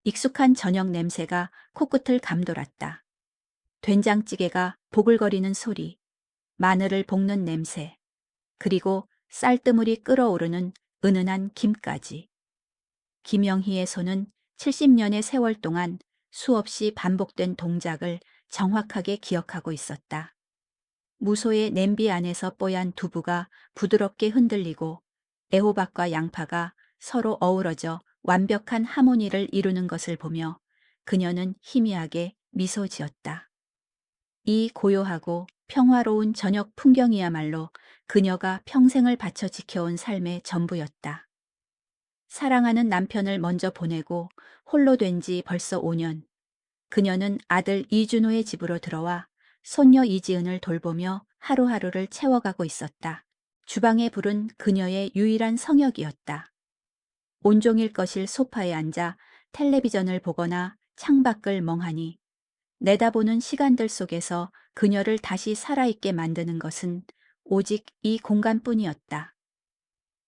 익숙한 저녁 냄새가 코끝을 감돌았다. 된장찌개가 보글거리는 소리, 마늘을 볶는 냄새, 그리고 쌀뜨물이 끓어오르는 은은한 김까지. 김영희의 손은 70년의 세월 동안 수없이 반복된 동작을 정확하게 기억하고 있었다. 무소의 냄비 안에서 뽀얀 두부가 부드럽게 흔들리고 애호박과 양파가 서로 어우러져 완벽한 하모니를 이루는 것을 보며 그녀는 희미하게 미소 지었다. 이 고요하고 평화로운 저녁 풍경이야말로 그녀가 평생을 바쳐 지켜온 삶의 전부였다. 사랑하는 남편을 먼저 보내고 홀로 된 지 벌써 5년. 그녀는 아들 이준호의 집으로 들어와 손녀 이지은을 돌보며 하루하루를 채워가고 있었다. 주방의 불은 그녀의 유일한 성역이었다. 온종일 거실 소파에 앉아 텔레비전을 보거나 창밖을 멍하니 내다보는 시간들 속에서 그녀를 다시 살아있게 만드는 것은 오직 이 공간뿐이었다.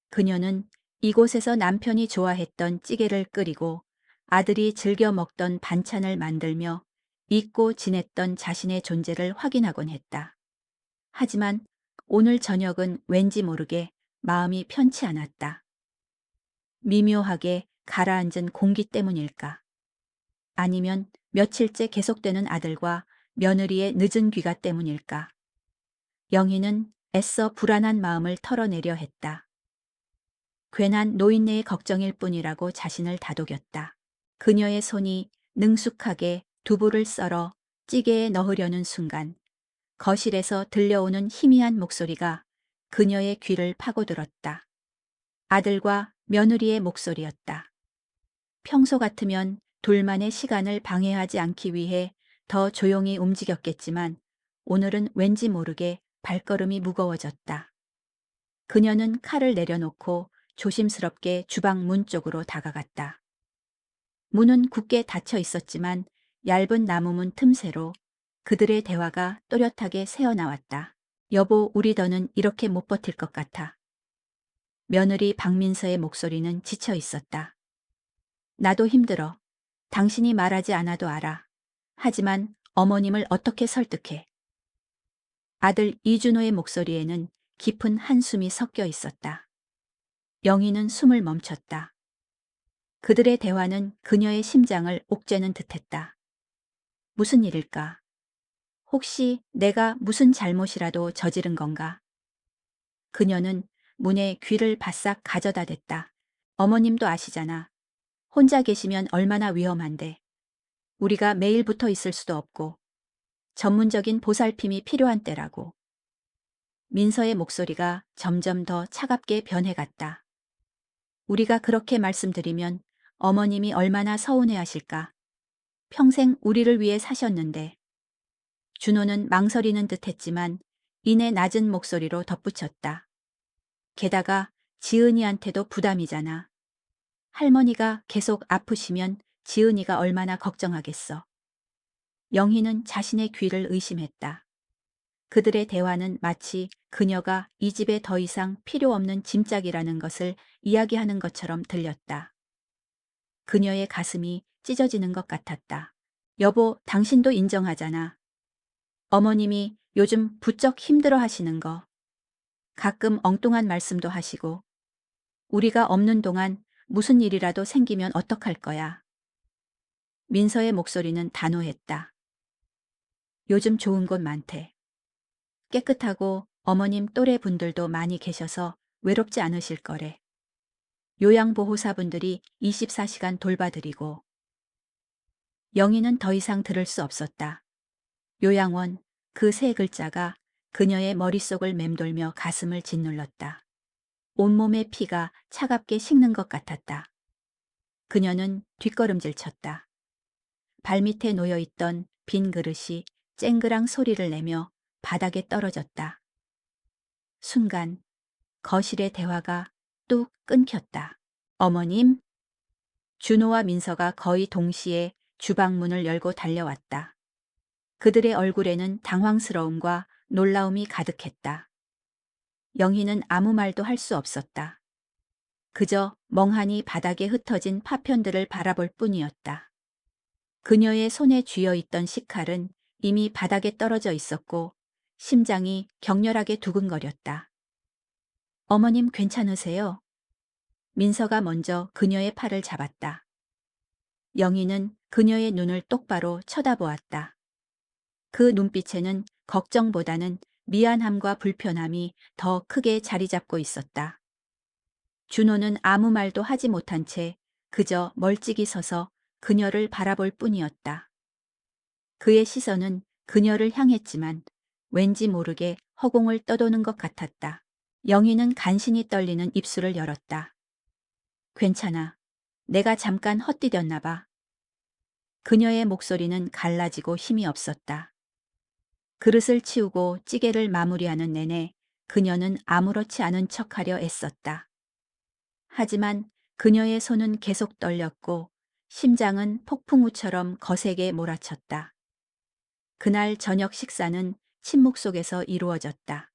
그녀는 이곳에서 남편이 좋아했던 찌개를 끓이고 아들이 즐겨 먹던 반찬을 만들며 잊고 지냈던 자신의 존재를 확인하곤 했다. 하지만 오늘 저녁은 왠지 모르게 마음이 편치 않았다. 미묘하게 가라앉은 공기 때문일까? 아니면 며칠째 계속되는 아들과 며느리의 늦은 귀가 때문일까? 영희는 애써 불안한 마음을 털어내려 했다. 괜한 노인네의 걱정일 뿐이라고 자신을 다독였다. 그녀의 손이 능숙하게 두부를 썰어 찌개에 넣으려는 순간 거실에서 들려오는 희미한 목소리가 그녀의 귀를 파고들었다. 아들과 며느리의 목소리였다. 평소 같으면 둘만의 시간을 방해하지 않기 위해 더 조용히 움직였겠지만 오늘은 왠지 모르게 발걸음이 무거워졌다. 그녀는 칼을 내려놓고 조심스럽게 주방 문 쪽으로 다가갔다. 문은 굳게 닫혀 있었지만 얇은 나무문 틈새로 그들의 대화가 또렷하게 새어나왔다. 여보, 우리 더는 이렇게 못 버틸 것 같아. 며느리 박민서의 목소리는 지쳐 있었다. 나도 힘들어. 당신이 말하지 않아도 알아. 하지만 어머님을 어떻게 설득해? 아들 이준호의 목소리에는 깊은 한숨이 섞여 있었다. 영희는 숨을 멈췄다. 그들의 대화는 그녀의 심장을 옥죄는 듯했다. 무슨 일일까? 혹시 내가 무슨 잘못이라도 저지른 건가? 그녀는 문에 귀를 바싹 가져다 댔다. 어머님도 아시잖아. 혼자 계시면 얼마나 위험한데. 우리가 매일 붙어 있을 수도 없고 전문적인 보살핌이 필요한 때라고. 민서의 목소리가 점점 더 차갑게 변해갔다. 우리가 그렇게 말씀드리면 어머님이 얼마나 서운해하실까. 평생 우리를 위해 사셨는데. 준호는 망설이는 듯했지만 이내 낮은 목소리로 덧붙였다. 게다가 지은이한테도 부담이잖아. 할머니가 계속 아프시면 지은이가 얼마나 걱정하겠어. 영희는 자신의 귀를 의심했다. 그들의 대화는 마치 그녀가 이 집에 더 이상 필요 없는 짐짝이라는 것을 이야기하는 것처럼 들렸다. 그녀의 가슴이 찢어지는 것 같았다. 여보, 당신도 인정하잖아. 어머님이 요즘 부쩍 힘들어 하시는 거. 가끔 엉뚱한 말씀도 하시고. 우리가 없는 동안 무슨 일이라도 생기면 어떡할 거야. 민서의 목소리는 단호했다. 요즘 좋은 곳 많대. 깨끗하고 어머님 또래 분들도 많이 계셔서 외롭지 않으실 거래. 요양보호사분들이 24시간 돌봐드리고. 영희는 더 이상 들을 수 없었다. 요양원, 그 세 글자가 그녀의 머릿속을 맴돌며 가슴을 짓눌렀다. 온몸의 피가 차갑게 식는 것 같았다. 그녀는 뒷걸음질 쳤다. 발밑에 놓여있던 빈 그릇이 쨍그랑 소리를 내며 바닥에 떨어졌다. 순간 거실의 대화가 뚝 끊겼다. 어머님? 준호와 민서가 거의 동시에 주방 문을 열고 달려왔다. 그들의 얼굴에는 당황스러움과 놀라움이 가득했다. 영희는 아무 말도 할 수 없었다. 그저 멍하니 바닥에 흩어진 파편들을 바라볼 뿐이었다. 그녀의 손에 쥐어 있던 식칼은 이미 바닥에 떨어져 있었고 심장이 격렬하게 두근거렸다. 어머님 괜찮으세요? 민서가 먼저 그녀의 팔을 잡았다. 영희는 그녀의 눈을 똑바로 쳐다보았다. 그 눈빛에는 걱정보다는 미안함과 불편함이 더 크게 자리 잡고 있었다. 준호는 아무 말도 하지 못한 채 그저 멀찍이 서서 그녀를 바라볼 뿐이었다. 그의 시선은 그녀를 향했지만 왠지 모르게 허공을 떠도는 것 같았다. 영희는 간신히 떨리는 입술을 열었다. 괜찮아. 내가 잠깐 헛디뎠나 봐. 그녀의 목소리는 갈라지고 힘이 없었다. 그릇을 치우고 찌개를 마무리하는 내내 그녀는 아무렇지 않은 척하려 애썼다. 하지만 그녀의 손은 계속 떨렸고 심장은 폭풍우처럼 거세게 몰아쳤다. 그날 저녁 식사는 침묵 속에서 이루어졌다.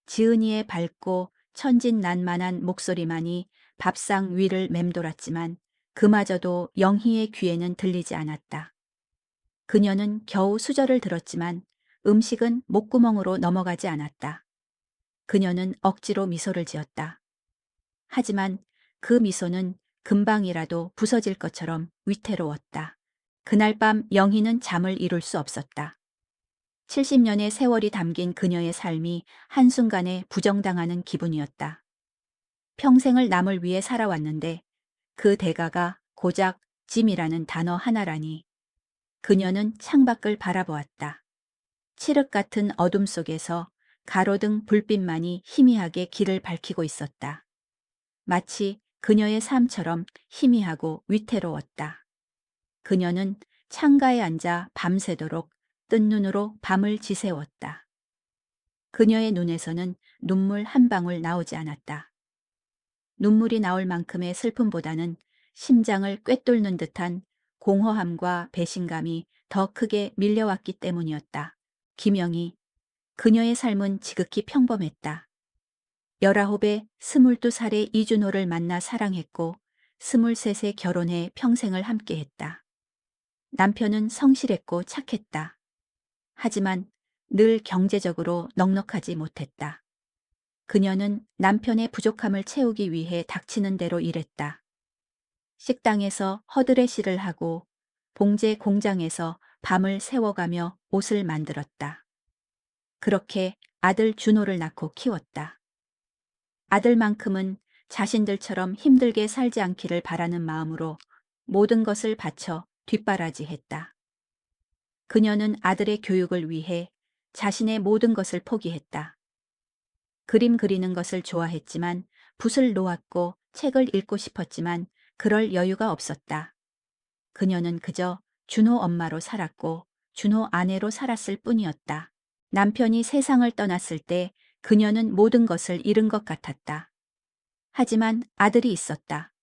지은이의 밝고 천진난만한 목소리만이 밥상 위를 맴돌았지만 그마저도 영희의 귀에는 들리지 않았다. 그녀는 겨우 수저를 들었지만 음식은 목구멍으로 넘어가지 않았다. 그녀는 억지로 미소를 지었다. 하지만 그 미소는 금방이라도 부서질 것처럼 위태로웠다. 그날 밤 영희는 잠을 이룰 수 없었다. 70년의 세월이 담긴 그녀의 삶이 한순간에 부정당하는 기분이었다. 평생을 남을 위해 살아왔는데 그 대가가 고작 짐이라는 단어 하나라니. 그녀는 창밖을 바라보았다. 칠흑 같은 어둠 속에서 가로등 불빛만이 희미하게 길을 밝히고 있었다. 마치 그녀의 삶처럼 희미하고 위태로웠다. 그녀는 창가에 앉아 밤새도록 뜬 눈으로 밤을 지새웠다. 그녀의 눈에서는 눈물 한 방울 나오지 않았다. 눈물이 나올 만큼의 슬픔보다는 심장을 꿰뚫는 듯한 공허함과 배신감이 더 크게 밀려왔기 때문이었다. 김영희, 그녀의 삶은 지극히 평범했다. 19에 22살의 이준호를 만나 사랑했고 23세 결혼해 평생을 함께했다. 남편은 성실했고 착했다. 하지만 늘 경제적으로 넉넉하지 못했다. 그녀는 남편의 부족함을 채우기 위해 닥치는 대로 일했다. 식당에서 허드레시를 하고 봉제 공장에서 밤을 새워가며 옷을 만들었다. 그렇게 아들 준호를 낳고 키웠다. 아들만큼은 자신들처럼 힘들게 살지 않기를 바라는 마음으로 모든 것을 바쳐 뒷바라지했다. 그녀는 아들의 교육을 위해 자신의 모든 것을 포기했다. 그림 그리는 것을 좋아했지만 붓을 놓았고 책을 읽고 싶었지만 그럴 여유가 없었다. 그녀는 그저 준호 엄마로 살았고 준호 아내로 살았을 뿐이었다. 남편이 세상을 떠났을 때 그녀는 모든 것을 잃은 것 같았다. 하지만 아들이 있었다.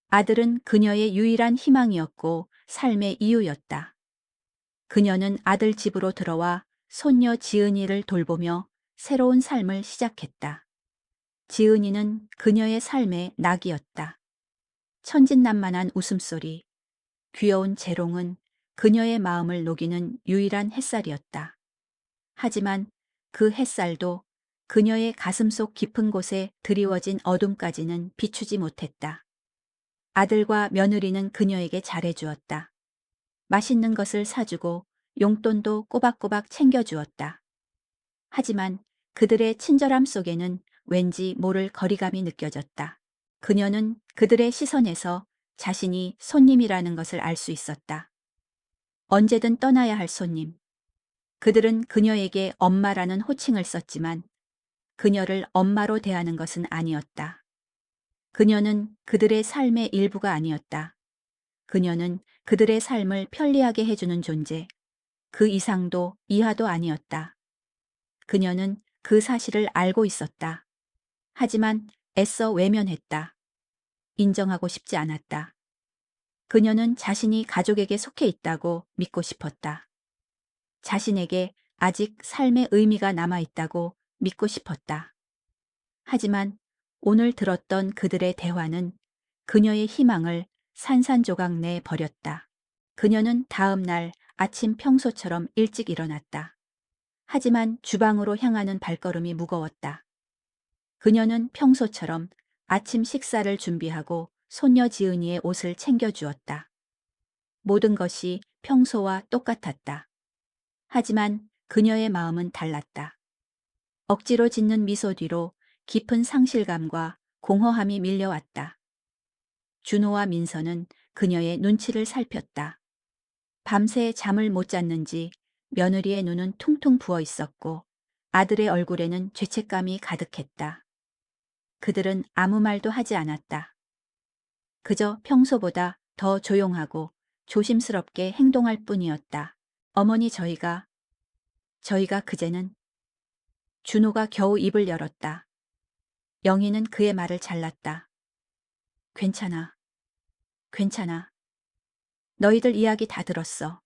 아들은 그녀의 유일한 희망이었고 삶의 이유였다. 그녀는 아들 집으로 들어와 손녀 지은이를 돌보며 새로운 삶을 시작했다. 지은이는 그녀의 삶의 낙이었다. 천진난만한 웃음소리, 귀여운 재롱은 그녀의 마음을 녹이는 유일한 햇살이었다. 하지만 그 햇살도 그녀의 가슴속 깊은 곳에 드리워진 어둠까지는 비추지 못했다. 아들과 며느리는 그녀에게 잘해주었다. 맛있는 것을 사주고 용돈도 꼬박꼬박 챙겨주었다. 하지만 그들의 친절함 속에는 왠지 모를 거리감이 느껴졌다. 그녀는 그들의 시선에서 자신이 손님이라는 것을 알 수 있었다. 언제든 떠나야 할 손님. 그들은 그녀에게 엄마라는 호칭을 썼지만 그녀를 엄마로 대하는 것은 아니었다. 그녀는 그들의 삶의 일부가 아니었다. 그녀는 그들의 삶을 편리하게 해주는 존재, 그 이상도 이하도 아니었다. 그녀는 그 사실을 알고 있었다. 하지만 애써 외면했다. 인정하고 싶지 않았다. 그녀는 자신이 가족에게 속해 있다고 믿고 싶었다. 자신에게 아직 삶의 의미가 남아있다고 믿고 싶었다. 하지만 오늘 들었던 그들의 대화는 그녀의 희망을 산산조각 내 버렸다. 그녀는 다음 날 아침 평소처럼 일찍 일어났다. 하지만 주방으로 향하는 발걸음이 무거웠다. 그녀는 평소처럼 아침 식사를 준비하고 손녀 지은이의 옷을 챙겨주었다. 모든 것이 평소와 똑같았다. 하지만 그녀의 마음은 달랐다. 억지로 짓는 미소 뒤로 깊은 상실감과 공허함이 밀려왔다. 준호와 민서는 그녀의 눈치를 살폈다. 밤새 잠을 못 잤는지 며느리의 눈은 퉁퉁 부어 있었고 아들의 얼굴에는 죄책감이 가득했다. 그들은 아무 말도 하지 않았다. 그저 평소보다 더 조용하고 조심스럽게 행동할 뿐이었다. 어머니 저희가 그제는 준호가 겨우 입을 열었다. 영희는 그의 말을 잘랐다. 괜찮아. 괜찮아. 너희들 이야기 다 들었어.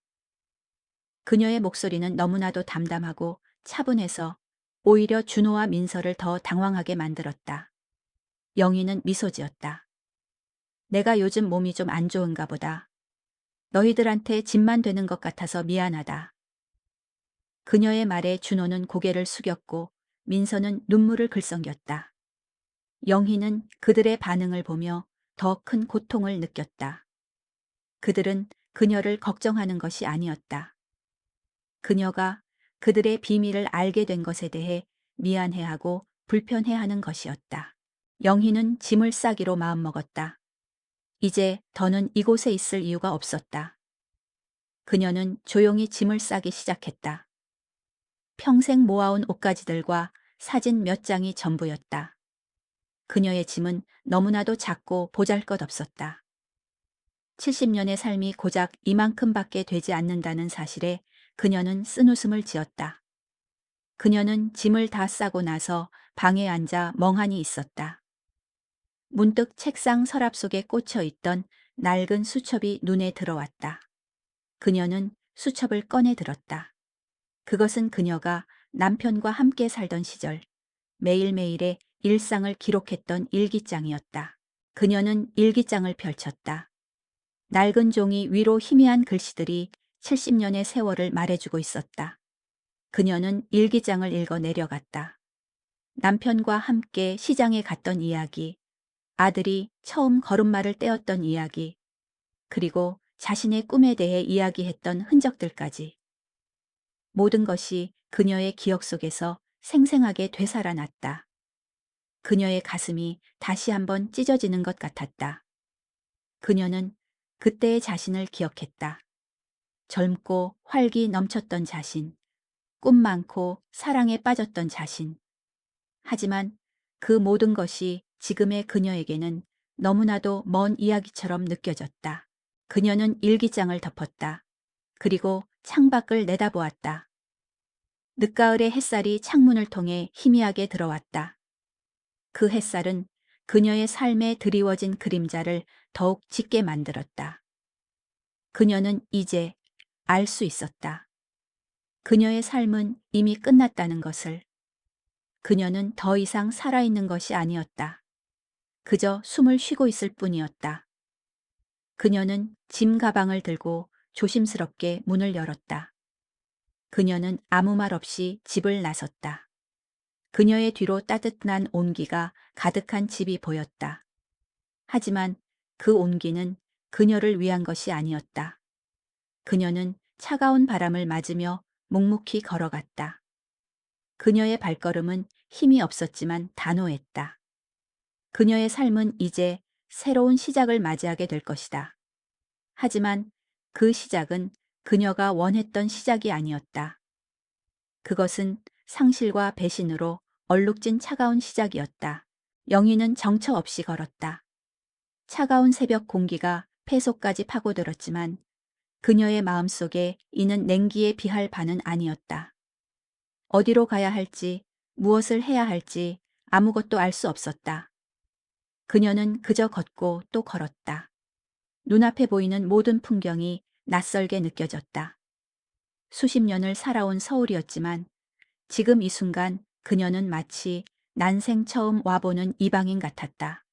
그녀의 목소리는 너무나도 담담하고 차분해서 오히려 준호와 민서를 더 당황하게 만들었다. 영희는 미소 지었다. 내가 요즘 몸이 좀 안 좋은가 보다. 너희들한테 짐만 되는 것 같아서 미안하다. 그녀의 말에 준호는 고개를 숙였고 민서는 눈물을 글썽였다. 영희는 그들의 반응을 보며 더 큰 고통을 느꼈다. 그들은 그녀를 걱정하는 것이 아니었다. 그녀가 그들의 비밀을 알게 된 것에 대해 미안해하고 불편해하는 것이었다. 영희는 짐을 싸기로 마음먹었다. 이제 더는 이곳에 있을 이유가 없었다. 그녀는 조용히 짐을 싸기 시작했다. 평생 모아온 옷가지들과 사진 몇 장이 전부였다. 그녀의 짐은 너무나도 작고 보잘것없었다. 70년의 삶이 고작 이만큼밖에 되지 않는다는 사실에 그녀는 쓴웃음을 지었다. 그녀는 짐을 다 싸고 나서 방에 앉아 멍하니 있었다. 문득 책상 서랍 속에 꽂혀 있던 낡은 수첩이 눈에 들어왔다. 그녀는 수첩을 꺼내 들었다. 그것은 그녀가 남편과 함께 살던 시절 매일매일의 일상을 기록했던 일기장이었다. 그녀는 일기장을 펼쳤다. 낡은 종이 위로 희미한 글씨들이 70년의 세월을 말해주고 있었다. 그녀는 일기장을 읽어 내려갔다. 남편과 함께 시장에 갔던 이야기, 아들이 처음 걸음마를 떼었던 이야기, 그리고 자신의 꿈에 대해 이야기했던 흔적들까지. 모든 것이 그녀의 기억 속에서 생생하게 되살아났다. 그녀의 가슴이 다시 한번 찢어지는 것 같았다. 그녀는 그때의 자신을 기억했다. 젊고 활기 넘쳤던 자신, 꿈 많고 사랑에 빠졌던 자신. 하지만 그 모든 것이 지금의 그녀에게는 너무나도 먼 이야기처럼 느껴졌다. 그녀는 일기장을 덮었다. 그리고 창밖을 내다보았다. 늦가을의 햇살이 창문을 통해 희미하게 들어왔다. 그 햇살은 그녀의 삶에 드리워진 그림자를 더욱 짙게 만들었다. 그녀는 이제 알 수 있었다. 그녀의 삶은 이미 끝났다는 것을. 그녀는 더 이상 살아있는 것이 아니었다. 그저 숨을 쉬고 있을 뿐이었다. 그녀는 짐 가방을 들고 조심스럽게 문을 열었다. 그녀는 아무 말 없이 집을 나섰다. 그녀의 뒤로 따뜻한 온기가 가득한 집이 보였다. 하지만 그 온기는 그녀를 위한 것이 아니었다. 그녀는 차가운 바람을 맞으며 묵묵히 걸어갔다. 그녀의 발걸음은 힘이 없었지만 단호했다. 그녀의 삶은 이제 새로운 시작을 맞이하게 될 것이다. 하지만 그 시작은 그녀가 원했던 시작이 아니었다. 그것은 상실과 배신으로 얼룩진 차가운 시작이었다. 영희는 정처 없이 걸었다. 차가운 새벽 공기가 폐속까지 파고들었지만 그녀의 마음속에 이는 냉기에 비할 바는 아니었다. 어디로 가야 할지, 무엇을 해야 할지 아무것도 알 수 없었다. 그녀는 그저 걷고 또 걸었다. 눈앞에 보이는 모든 풍경이 낯설게 느껴졌다. 수십 년을 살아온 서울이었지만 지금 이 순간 그녀는 마치 난생 처음 와보는 이방인 같았다.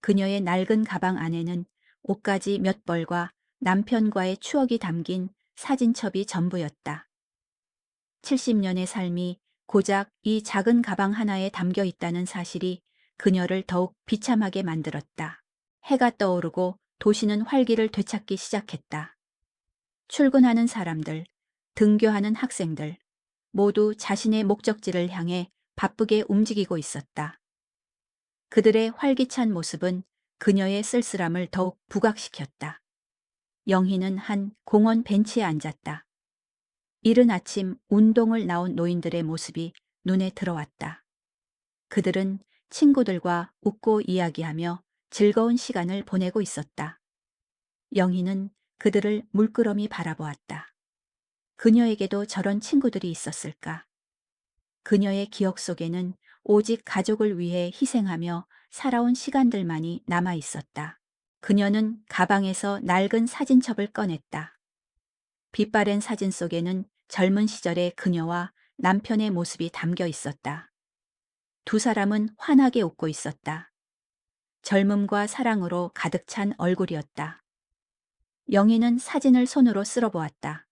그녀의 낡은 가방 안에는 옷가지 몇 벌과 남편과의 추억이 담긴 사진첩이 전부였다. 70년의 삶이 고작 이 작은 가방 하나에 담겨 있다는 사실이 그녀를 더욱 비참하게 만들었다. 해가 떠오르고 도시는 활기를 되찾기 시작했다. 출근하는 사람들, 등교하는 학생들, 모두 자신의 목적지를 향해 바쁘게 움직이고 있었다. 그들의 활기찬 모습은 그녀의 쓸쓸함을 더욱 부각시켰다. 영희는 한 공원 벤치에 앉았다. 이른 아침 운동을 나온 노인들의 모습이 눈에 들어왔다. 그들은 친구들과 웃고 이야기하며 즐거운 시간을 보내고 있었다. 영희는 그들을 물끄러미 바라보았다. 그녀에게도 저런 친구들이 있었을까? 그녀의 기억 속에는 오직 가족을 위해 희생하며 살아온 시간들만이 남아 있었다. 그녀는 가방에서 낡은 사진첩을 꺼냈다. 빛바랜 사진 속에는 젊은 시절의 그녀와 남편의 모습이 담겨 있었다. 두 사람은 환하게 웃고 있었다. 젊음과 사랑으로 가득 찬 얼굴이었다. 영희는 사진을 손으로 쓸어보았다.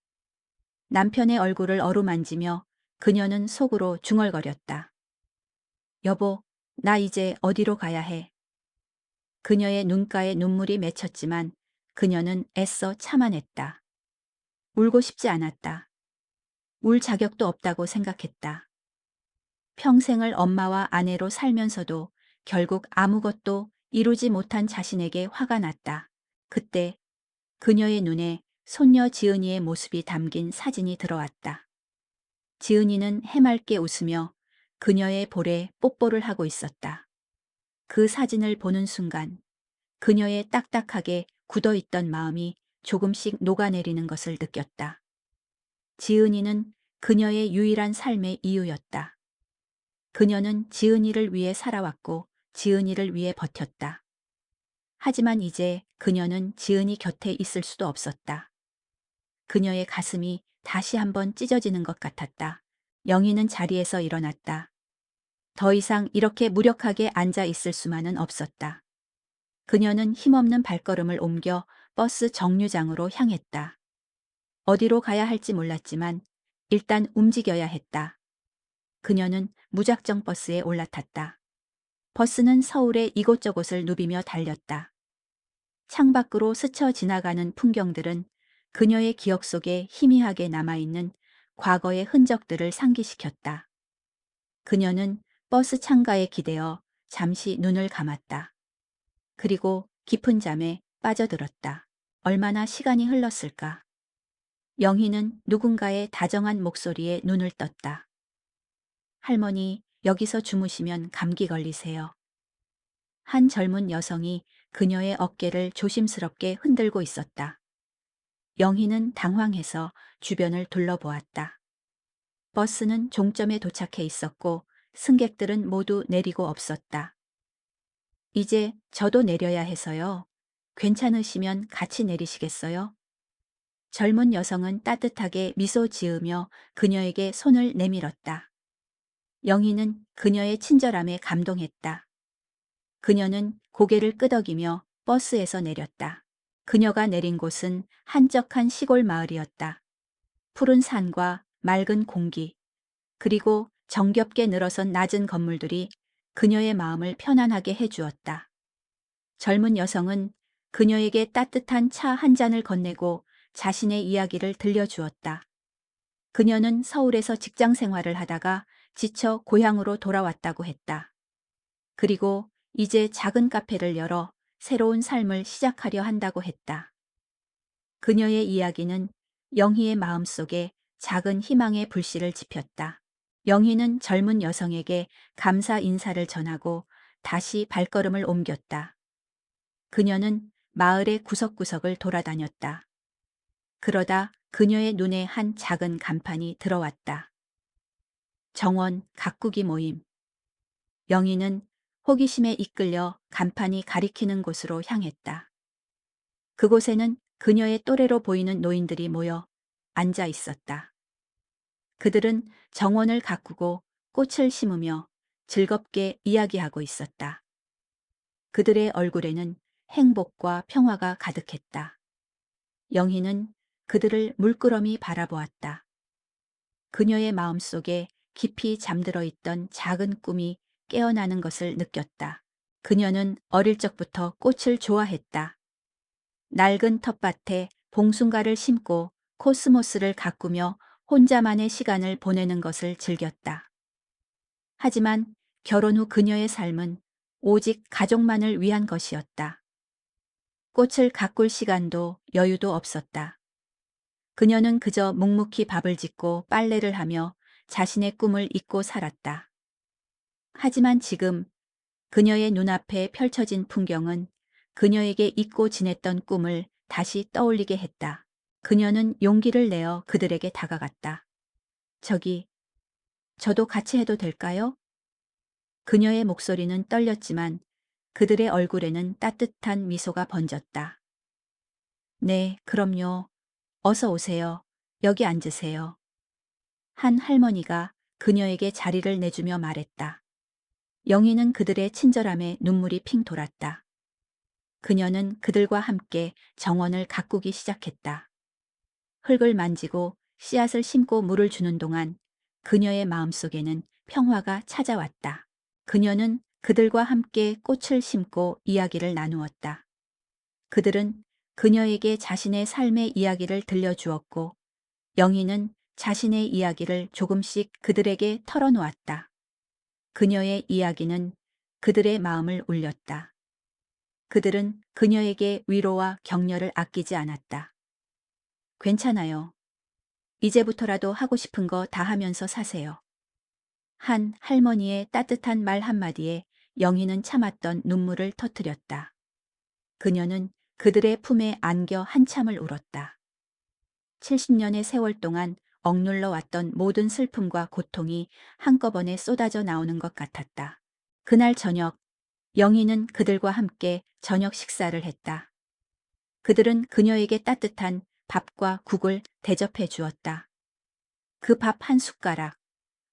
남편의 얼굴을 어루만지며 그녀는 속으로 중얼거렸다. 여보, 나 이제 어디로 가야 해? 그녀의 눈가에 눈물이 맺혔지만 그녀는 애써 참아냈다. 울고 싶지 않았다. 울 자격도 없다고 생각했다. 평생을 엄마와 아내로 살면서도 결국 아무것도 이루지 못한 자신에게 화가 났다. 그때 그녀의 눈에 손녀 지은이의 모습이 담긴 사진이 들어왔다. 지은이는 해맑게 웃으며 그녀의 볼에 뽀뽀를 하고 있었다. 그 사진을 보는 순간 그녀의 딱딱하게 굳어있던 마음이 조금씩 녹아내리는 것을 느꼈다. 지은이는 그녀의 유일한 삶의 이유였다. 그녀는 지은이를 위해 살아왔고 지은이를 위해 버텼다. 하지만 이제 그녀는 지은이 곁에 있을 수도 없었다. 그녀의 가슴이 다시 한번 찢어지는 것 같았다. 영희는 자리에서 일어났다. 더 이상 이렇게 무력하게 앉아 있을 수만은 없었다. 그녀는 힘없는 발걸음을 옮겨 버스 정류장으로 향했다. 어디로 가야 할지 몰랐지만 일단 움직여야 했다. 그녀는 무작정 버스에 올라탔다. 버스는 서울의 이곳저곳을 누비며 달렸다. 창밖으로 스쳐 지나가는 풍경들은 그녀의 기억 속에 희미하게 남아있는 과거의 흔적들을 상기시켰다. 그녀는 버스 창가에 기대어 잠시 눈을 감았다. 그리고 깊은 잠에 빠져들었다. 얼마나 시간이 흘렀을까? 영희는 누군가의 다정한 목소리에 눈을 떴다. 할머니, 여기서 주무시면 감기 걸리세요. 한 젊은 여성이 그녀의 어깨를 조심스럽게 흔들고 있었다. 영희는 당황해서 주변을 둘러보았다. 버스는 종점에 도착해 있었고 승객들은 모두 내리고 없었다. 이제 저도 내려야 해서요. 괜찮으시면 같이 내리시겠어요? 젊은 여성은 따뜻하게 미소 지으며 그녀에게 손을 내밀었다. 영희는 그녀의 친절함에 감동했다. 그녀는 고개를 끄덕이며 버스에서 내렸다. 그녀가 내린 곳은 한적한 시골 마을이었다. 푸른 산과 맑은 공기, 그리고 정겹게 늘어선 낮은 건물들이 그녀의 마음을 편안하게 해주었다. 젊은 여성은 그녀에게 따뜻한 차 한 잔을 건네고 자신의 이야기를 들려주었다. 그녀는 서울에서 직장 생활을 하다가 지쳐 고향으로 돌아왔다고 했다. 그리고 이제 작은 카페를 열어 새로운 삶을 시작하려 한다고 했다. 그녀의 이야기는 영희의 마음속에 작은 희망의 불씨를 지폈다. 영희는 젊은 여성에게 감사 인사를 전하고 다시 발걸음을 옮겼다. 그녀는 마을의 구석구석을 돌아다녔다. 그러다 그녀의 눈에 한 작은 간판이 들어왔다. 정원 가꾸기 모임. 영희는 호기심에 이끌려 간판이 가리키는 곳으로 향했다. 그곳에는 그녀의 또래로 보이는 노인들이 모여 앉아 있었다. 그들은 정원을 가꾸고 꽃을 심으며 즐겁게 이야기하고 있었다. 그들의 얼굴에는 행복과 평화가 가득했다. 영희는 그들을 물끄러미 바라보았다. 그녀의 마음속에 깊이 잠들어 있던 작은 꿈이 깨어나는 것을 느꼈다. 그녀는 어릴 적부터 꽃을 좋아했다. 낡은 텃밭에 봉숭아를 심고 코스모스를 가꾸며 혼자만의 시간을 보내는 것을 즐겼다. 하지만 결혼 후 그녀의 삶은 오직 가족만을 위한 것이었다. 꽃을 가꿀 시간도 여유도 없었다. 그녀는 그저 묵묵히 밥을 짓고 빨래를 하며 자신의 꿈을 잊고 살았다. 하지만 지금 그녀의 눈앞에 펼쳐진 풍경은 그녀에게 잊고 지냈던 꿈을 다시 떠올리게 했다. 그녀는 용기를 내어 그들에게 다가갔다. 저기, 저도 같이 해도 될까요? 그녀의 목소리는 떨렸지만 그들의 얼굴에는 따뜻한 미소가 번졌다. 네, 그럼요. 어서 오세요. 여기 앉으세요. 한 할머니가 그녀에게 자리를 내주며 말했다. 영희는 그들의 친절함에 눈물이 핑 돌았다. 그녀는 그들과 함께 정원을 가꾸기 시작했다. 흙을 만지고 씨앗을 심고 물을 주는 동안 그녀의 마음속에는 평화가 찾아왔다. 그녀는 그들과 함께 꽃을 심고 이야기를 나누었다. 그들은 그녀에게 자신의 삶의 이야기를 들려주었고 영희는 자신의 이야기를 조금씩 그들에게 털어놓았다. 그녀의 이야기는 그들의 마음을 울렸다. 그들은 그녀에게 위로와 격려를 아끼지 않았다. 괜찮아요. 이제부터라도 하고 싶은 거 다 하면서 사세요. 한 할머니의 따뜻한 말 한마디에 영희는 참았던 눈물을 터뜨렸다. 그녀는 그들의 품에 안겨 한참을 울었다. 70년의 세월 동안 억눌러 왔던 모든 슬픔과 고통이 한꺼번에 쏟아져 나오는 것 같았다. 그날 저녁, 영희는 그들과 함께 저녁 식사를 했다. 그들은 그녀에게 따뜻한 밥과 국을 대접해 주었다. 그 밥 한 숟가락,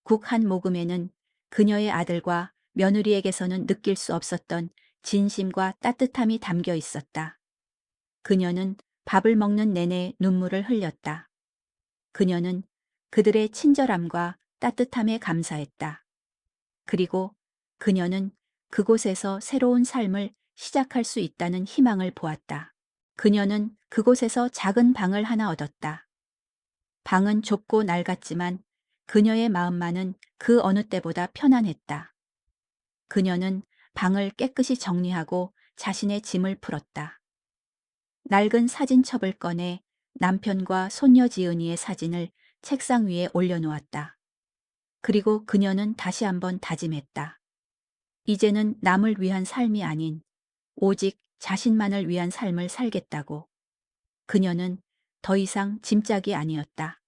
국 한 모금에는 그녀의 아들과 며느리에게서는 느낄 수 없었던 진심과 따뜻함이 담겨 있었다. 그녀는 밥을 먹는 내내 눈물을 흘렸다. 그녀는 그들의 친절함과 따뜻함에 감사했다. 그리고 그녀는 그곳에서 새로운 삶을 시작할 수 있다는 희망을 보았다. 그녀는 그곳에서 작은 방을 하나 얻었다. 방은 좁고 낡았지만 그녀의 마음만은 그 어느 때보다 편안했다. 그녀는 방을 깨끗이 정리하고 자신의 짐을 풀었다. 낡은 사진첩을 꺼내 남편과 손녀 지은이의 사진을 책상 위에 올려놓았다. 그리고 그녀는 다시 한번 다짐했다. 이제는 남을 위한 삶이 아닌 오직 자신만을 위한 삶을 살겠다고. 그녀는 더 이상 짐짝이 아니었다.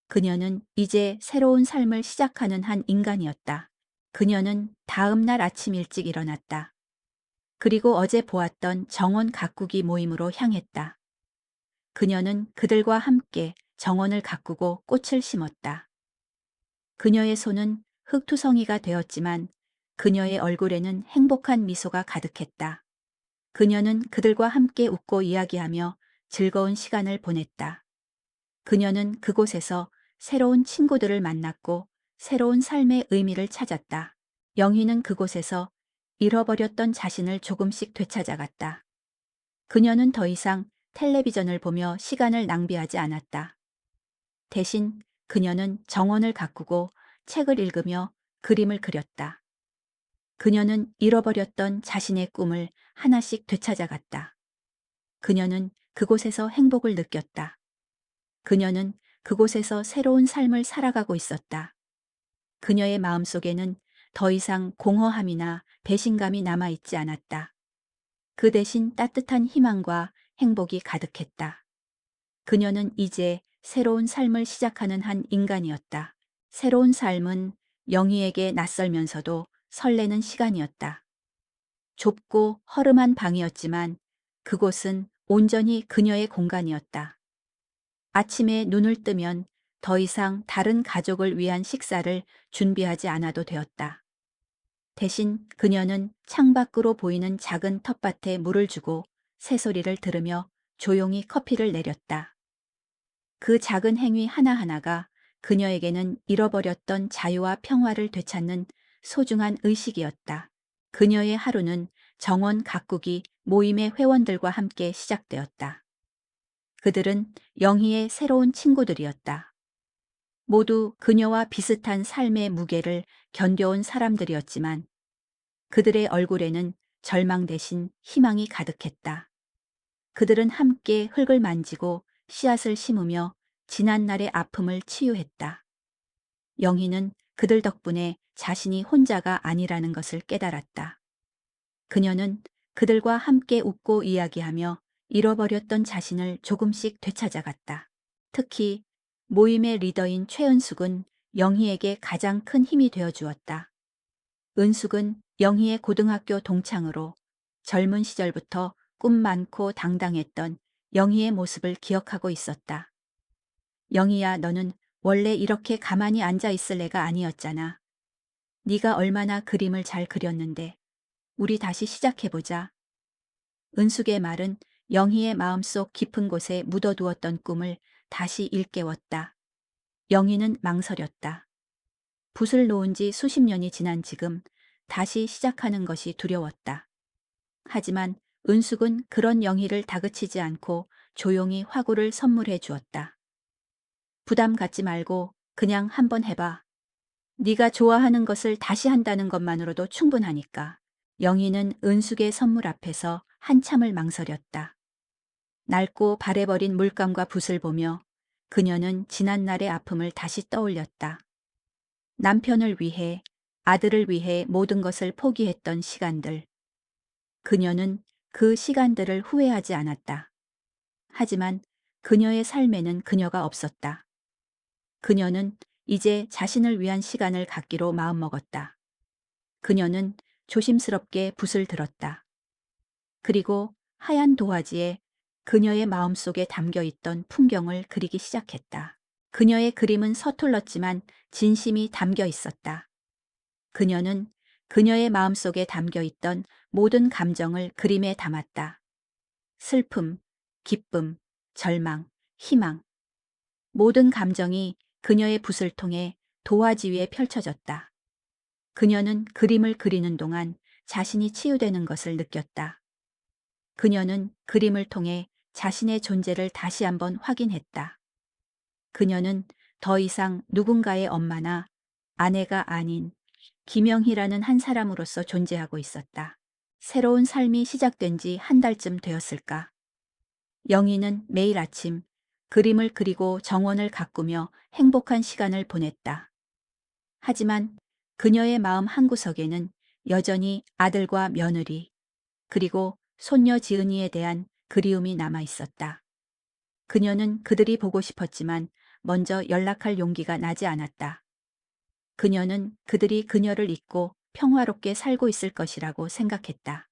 그녀는 이제 새로운 삶을 시작하는 한 인간이었다. 그녀는 다음 날 아침 일찍 일어났다. 그리고 어제 보았던 정원 가꾸기 모임으로 향했다. 그녀는 그들과 함께 정원을 가꾸고 꽃을 심었다. 그녀의 손은 흙투성이가 되었지만 그녀의 얼굴에는 행복한 미소가 가득했다. 그녀는 그들과 함께 웃고 이야기하며 즐거운 시간을 보냈다. 그녀는 그곳에서 새로운 친구들을 만났고 새로운 삶의 의미를 찾았다. 영희는 그곳에서 잃어버렸던 자신을 조금씩 되찾아갔다. 그녀는 더 이상 텔레비전을 보며 시간을 낭비하지 않았다. 대신 그녀는 정원을 가꾸고 책을 읽으며 그림을 그렸다. 그녀는 잃어버렸던 자신의 꿈을 하나씩 되찾아갔다. 그녀는 그곳에서 행복을 느꼈다. 그녀는 그곳에서 새로운 삶을 살아가고 있었다. 그녀의 마음속에는 더 이상 공허함이나 배신감이 남아있지 않았다. 그 대신 따뜻한 희망과 행복이 가득했다. 그녀는 이제 새로운 삶을 시작하는 한 인간이었다. 새로운 삶은 영희에게 낯설면서도 설레는 시간이었다. 좁고 허름한 방이었지만 그곳은 온전히 그녀의 공간이었다. 아침에 눈을 뜨면 더 이상 다른 가족을 위한 식사를 준비하지 않아도 되었다. 대신 그녀는 창밖으로 보이는 작은 텃밭에 물을 주고 새소리를 들으며 조용히 커피를 내렸다. 그 작은 행위 하나하나가 그녀에게는 잃어버렸던 자유와 평화를 되찾는 소중한 의식이었다. 그녀의 하루는 정원 가꾸기 모임의 회원들과 함께 시작되었다. 그들은 영희의 새로운 친구들이었다. 모두 그녀와 비슷한 삶의 무게를 견뎌온 사람들이었지만 그들의 얼굴에는 절망 대신 희망이 가득했다. 그들은 함께 흙을 만지고 씨앗을 심으며 지난날의 아픔을 치유했다. 영희는 그들 덕분에 자신이 혼자가 아니라는 것을 깨달았다. 그녀는 그들과 함께 웃고 이야기하며 잃어버렸던 자신을 조금씩 되찾아갔다. 특히 모임의 리더인 최은숙은 영희에게 가장 큰 힘이 되어 주었다. 은숙은 영희의 고등학교 동창으로 젊은 시절부터 꿈 많고 당당했던 영희의 모습을 기억하고 있었다. 영희야, 너는 원래 이렇게 가만히 앉아 있을 애가 아니었잖아. 네가 얼마나 그림을 잘 그렸는데. 우리 다시 시작해보자. 은숙의 말은 영희의 마음속 깊은 곳에 묻어두었던 꿈을 다시 일깨웠다. 영희는 망설였다. 붓을 놓은 지 수십 년이 지난 지금 다시 시작하는 것이 두려웠다. 하지만 은숙은 그런 영희를 다그치지 않고 조용히 화구를 선물해 주었다. 부담 갖지 말고 그냥 한번 해봐. 네가 좋아하는 것을 다시 한다는 것만으로도 충분하니까. 영희는 은숙의 선물 앞에서 한참을 망설였다. 낡고 바래버린 물감과 붓을 보며 그녀는 지난날의 아픔을 다시 떠올렸다. 남편을 위해, 아들을 위해 모든 것을 포기했던 시간들. 그녀는 그 시간들을 후회하지 않았다. 하지만 그녀의 삶에는 그녀가 없었다. 그녀는 이제 자신을 위한 시간을 갖기로 마음먹었다. 그녀는 조심스럽게 붓을 들었다. 그리고 하얀 도화지에 그녀의 마음속에 담겨 있던 풍경을 그리기 시작했다. 그녀의 그림은 서툴렀지만 진심이 담겨 있었다. 그녀는 그녀의 마음속에 담겨 있던 모든 감정을 그림에 담았다. 슬픔, 기쁨, 절망, 희망. 모든 감정이 그녀의 붓을 통해 도화지 위에 펼쳐졌다. 그녀는 그림을 그리는 동안 자신이 치유되는 것을 느꼈다. 그녀는 그림을 통해 자신의 존재를 다시 한번 확인했다. 그녀는 더 이상 누군가의 엄마나 아내가 아닌 김영희라는 한 사람으로서 존재하고 있었다. 새로운 삶이 시작된 지 한 달쯤 되었을까. 영희는 매일 아침 그림을 그리고 정원을 가꾸며 행복한 시간을 보냈다. 하지만 그녀의 마음 한구석에는 여전히 아들과 며느리, 그리고 손녀 지은이에 대한 그리움이 남아 있었다. 그녀는 그들이 보고 싶었지만 먼저 연락할 용기가 나지 않았다. 그녀는 그들이 그녀를 잊고 평화롭게 살고 있을 것이라고 생각했다.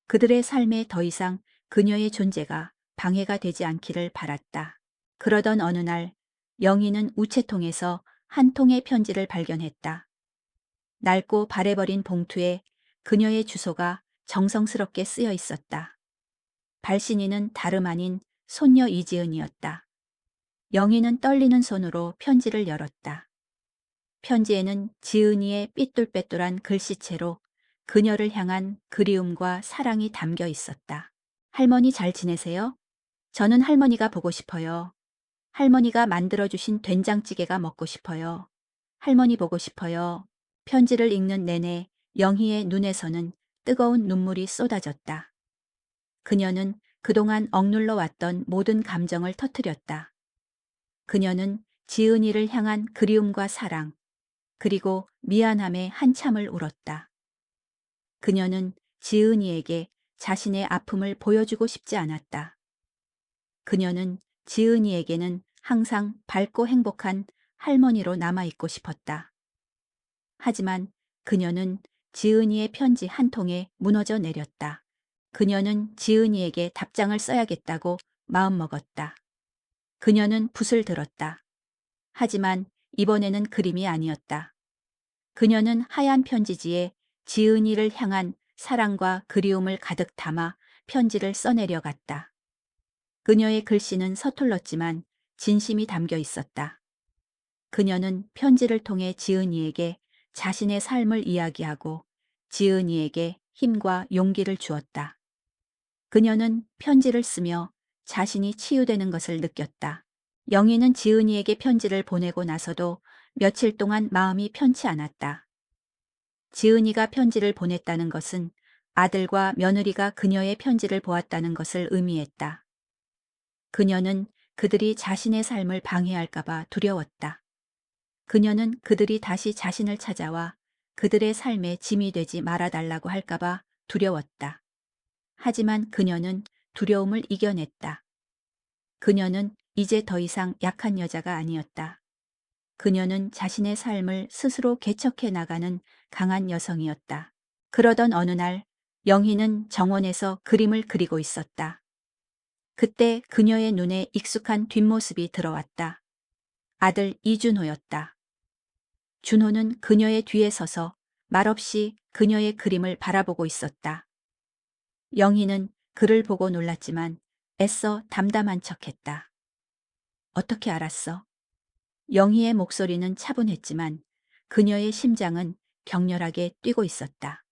그들의 삶에 더 이상 그녀의 존재가 방해가 되지 않기를 바랐다. 그러던 어느 날 영희는 우체통에서 한 통의 편지를 발견했다. 낡고 바래버린 봉투에 그녀의 주소가 정성스럽게 쓰여 있었다. 발신인은 다름 아닌 손녀 이지은이었다. 영희는 떨리는 손으로 편지를 열었다. 편지에는 지은이의 삐뚤빼뚤한 글씨체로 그녀를 향한 그리움과 사랑이 담겨 있었다. 할머니 잘 지내세요? 저는 할머니가 보고 싶어요. 할머니가 만들어주신 된장찌개가 먹고 싶어요. 할머니 보고 싶어요. 편지를 읽는 내내 영희의 눈에서는 뜨거운 눈물이 쏟아졌다. 그녀는 그동안 억눌러 왔던 모든 감정을 터뜨렸다. 그녀는 지은이를 향한 그리움과 사랑, 그리고 미안함에 한참을 울었다. 그녀는 지은이에게 자신의 아픔을 보여주고 싶지 않았다. 그녀는 지은이에게는 항상 밝고 행복한 할머니로 남아있고 싶었다. 하지만 그녀는 지은이의 편지 한 통에 무너져 내렸다. 그녀는 지은이에게 답장을 써야겠다고 마음먹었다. 그녀는 붓을 들었다. 하지만 이번에는 그림이 아니었다. 그녀는 하얀 편지지에 지은이를 향한 사랑과 그리움을 가득 담아 편지를 써내려갔다. 그녀의 글씨는 서툴렀지만 진심이 담겨 있었다. 그녀는 편지를 통해 지은이에게 자신의 삶을 이야기하고 지은이에게 힘과 용기를 주었다. 그녀는 편지를 쓰며 자신이 치유되는 것을 느꼈다. 영희는 지은이에게 편지를 보내고 나서도 며칠 동안 마음이 편치 않았다. 지은이가 편지를 보냈다는 것은 아들과 며느리가 그녀의 편지를 보았다는 것을 의미했다. 그녀는 그들이 자신의 삶을 방해할까봐 두려웠다. 그녀는 그들이 다시 자신을 찾아와 그들의 삶에 짐이 되지 말아달라고 할까봐 두려웠다. 하지만 그녀는 두려움을 이겨냈다. 그녀는 이제 더 이상 약한 여자가 아니었다. 그녀는 자신의 삶을 스스로 개척해 나가는 강한 여성이었다. 그러던 어느 날 영희는 정원에서 그림을 그리고 있었다. 그때 그녀의 눈에 익숙한 뒷모습이 들어왔다. 아들 이준호였다. 준호는 그녀의 뒤에 서서 말없이 그녀의 그림을 바라보고 있었다. 영희는 그를 보고 놀랐지만 애써 담담한 척했다. 어떻게 알았어? 영희의 목소리는 차분했지만 그녀의 심장은 격렬하게 뛰고 있었다.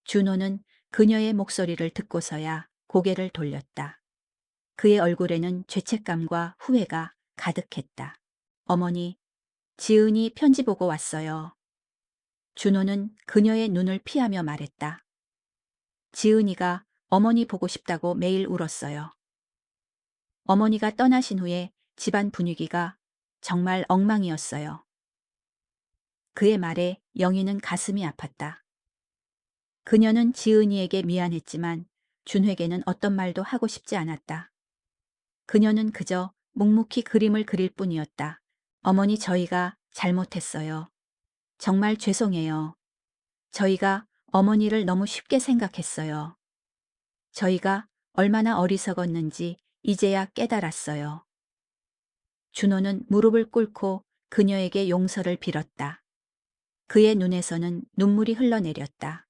준호는 그녀의 목소리를 듣고서야 고개를 돌렸다. 그의 얼굴에는 죄책감과 후회가 가득했다. 어머니, 지은이 편지 보고 왔어요. 준호는 그녀의 눈을 피하며 말했다. 지은이가 어머니 보고 싶다고 매일 울었어요. 어머니가 떠나신 후에 집안 분위기가 정말 엉망이었어요. 그의 말에 영희는 가슴이 아팠다. 그녀는 지은이에게 미안했지만 준회에게는 어떤 말도 하고 싶지 않았다. 그녀는 그저 묵묵히 그림을 그릴 뿐이었다. 어머니, 저희가 잘못했어요. 정말 죄송해요. 저희가 어머니를 너무 쉽게 생각했어요. 저희가 얼마나 어리석었는지 이제야 깨달았어요. 준호는 무릎을 꿇고 그녀에게 용서를 빌었다. 그의 눈에서는 눈물이 흘러내렸다.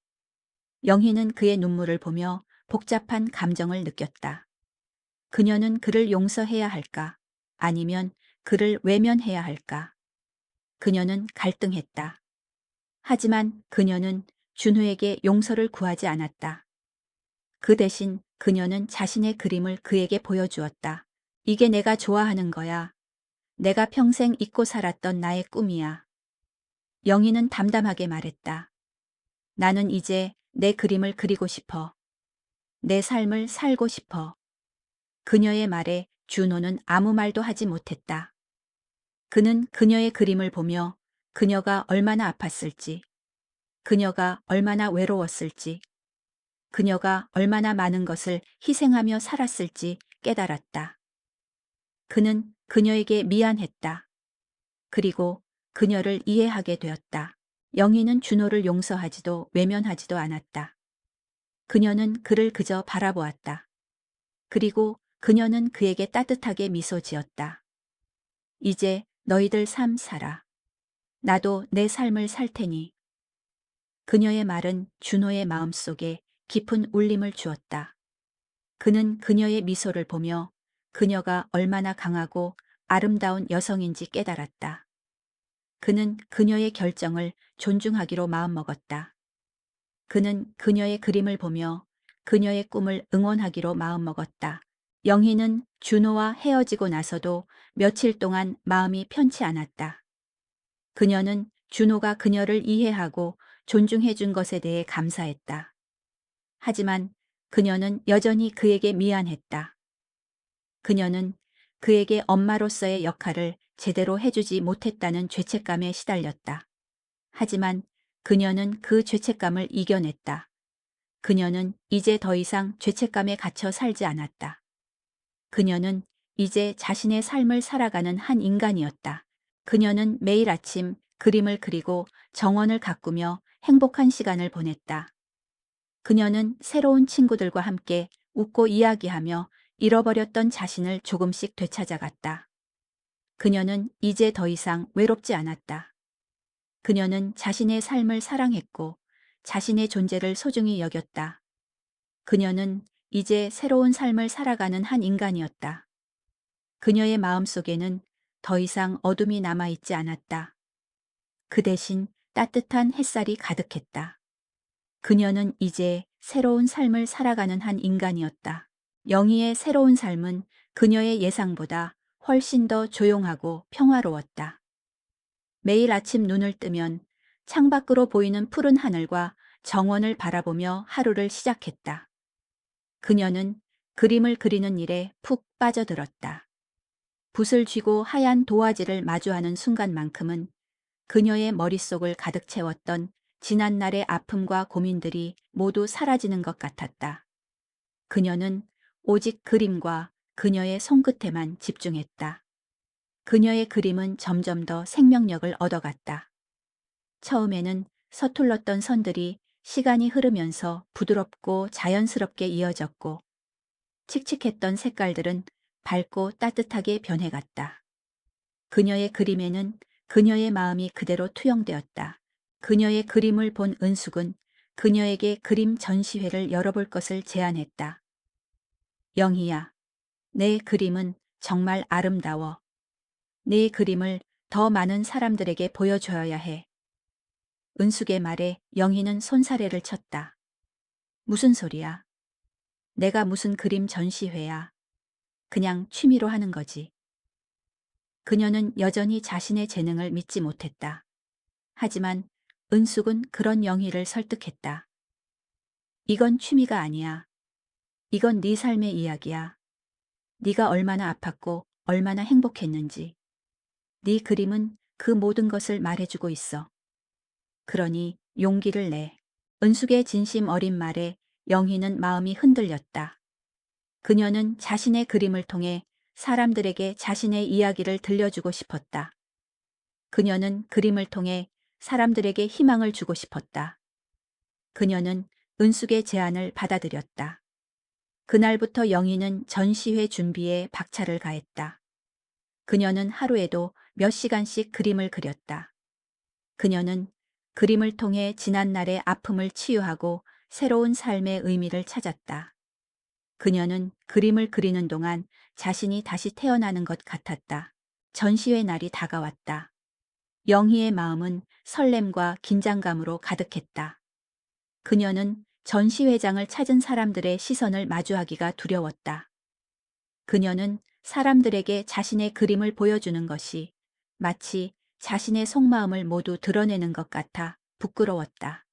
영희는 그의 눈물을 보며 복잡한 감정을 느꼈다. 그녀는 그를 용서해야 할까? 아니면 그를 외면해야 할까? 그녀는 갈등했다. 하지만 그녀는 준호에게 용서를 구하지 않았다. 그 대신 그녀는 자신의 그림을 그에게 보여주었다. 이게 내가 좋아하는 거야. 내가 평생 잊고 살았던 나의 꿈이야. 영희는 담담하게 말했다. 나는 이제 내 그림을 그리고 싶어. 내 삶을 살고 싶어. 그녀의 말에 준호는 아무 말도 하지 못했다. 그는 그녀의 그림을 보며 그녀가 얼마나 아팠을지, 그녀가 얼마나 외로웠을지, 그녀가 얼마나 많은 것을 희생하며 살았을지 깨달았다. 그는 그녀에게 미안했다. 그리고 그녀를 이해하게 되었다. 영희는 준호를 용서하지도 외면하지도 않았다. 그녀는 그를 그저 바라보았다. 그리고 그녀는 그에게 따뜻하게 미소 지었다. 이제 너희들 삶 살아. 나도 내 삶을 살 테니. 그녀의 말은 준호의 마음속에 깊은 울림을 주었다. 그는 그녀의 미소를 보며 그녀가 얼마나 강하고 아름다운 여성인지 깨달았다. 그는 그녀의 결정을 존중하기로 마음먹었다. 그는 그녀의 그림을 보며 그녀의 꿈을 응원하기로 마음먹었다. 영희는 준호와 헤어지고 나서도 며칠 동안 마음이 편치 않았다. 그녀는 준호가 그녀를 이해하고 존중해 준 것에 대해 감사했다. 하지만 그녀는 여전히 그에게 미안했다. 그녀는 그에게 엄마로서의 역할을 제대로 해주지 못했다는 죄책감에 시달렸다. 하지만 그녀는 그 죄책감을 이겨냈다. 그녀는 이제 더 이상 죄책감에 갇혀 살지 않았다. 그녀는 이제 자신의 삶을 살아가는 한 인간이었다. 그녀는 매일 아침 그림을 그리고 정원을 가꾸며 행복한 시간을 보냈다. 그녀는 새로운 친구들과 함께 웃고 이야기하며 잃어버렸던 자신을 조금씩 되찾아갔다. 그녀는 이제 더 이상 외롭지 않았다. 그녀는 자신의 삶을 사랑했고 자신의 존재를 소중히 여겼다. 그녀는 이제 새로운 삶을 살아가는 한 인간이었다. 그녀의 마음속에는 더 이상 어둠이 남아있지 않았다. 그 대신 따뜻한 햇살이 가득했다. 그녀는 이제 새로운 삶을 살아가는 한 인간이었다. 영희의 새로운 삶은 그녀의 예상보다 훨씬 더 조용하고 평화로웠다. 매일 아침 눈을 뜨면 창밖으로 보이는 푸른 하늘과 정원을 바라보며 하루를 시작했다. 그녀는 그림을 그리는 일에 푹 빠져들었다. 붓을 쥐고 하얀 도화지를 마주하는 순간만큼은 그녀의 머릿속을 가득 채웠던 지난날의 아픔과 고민들이 모두 사라지는 것 같았다. 그녀는 오직 그림과 그녀의 손끝에만 집중했다. 그녀의 그림은 점점 더 생명력을 얻어갔다. 처음에는 서툴렀던 선들이 시간이 흐르면서 부드럽고 자연스럽게 이어졌고, 칙칙했던 색깔들은 밝고 따뜻하게 변해갔다. 그녀의 그림에는 그녀의 마음이 그대로 투영되었다. 그녀의 그림을 본 은숙은 그녀에게 그림 전시회를 열어볼 것을 제안했다. 영희야, 내 그림은 정말 아름다워. 네 그림을 더 많은 사람들에게 보여줘야 해. 은숙의 말에 영희는 손사래를 쳤다. 무슨 소리야? 내가 무슨 그림 전시회야. 그냥 취미로 하는 거지. 그녀는 여전히 자신의 재능을 믿지 못했다. 하지만 은숙은 그런 영희를 설득했다. 이건 취미가 아니야. 이건 네 삶의 이야기야. 네가 얼마나 아팠고 얼마나 행복했는지. 네 그림은 그 모든 것을 말해주고 있어. 그러니 용기를 내. 은숙의 진심 어린 말에 영희는 마음이 흔들렸다. 그녀는 자신의 그림을 통해 사람들에게 자신의 이야기를 들려주고 싶었다. 그녀는 그림을 통해 사람들에게 희망을 주고 싶었다. 그녀는 은숙의 제안을 받아들였다. 그날부터 영희는 전시회 준비에 박차를 가했다. 그녀는 하루에도 몇 시간씩 그림을 그렸다. 그녀는 그림을 통해 지난날의 아픔을 치유하고 새로운 삶의 의미를 찾았다. 그녀는 그림을 그리는 동안 자신이 다시 태어나는 것 같았다. 전시회 날이 다가왔다. 영희의 마음은 설렘과 긴장감으로 가득했다. 그녀는 전시회장을 찾은 사람들의 시선을 마주하기가 두려웠다. 그녀는 사람들에게 자신의 그림을 보여주는 것이 마치 자신의 속마음을 모두 드러내는 것 같아 부끄러웠다.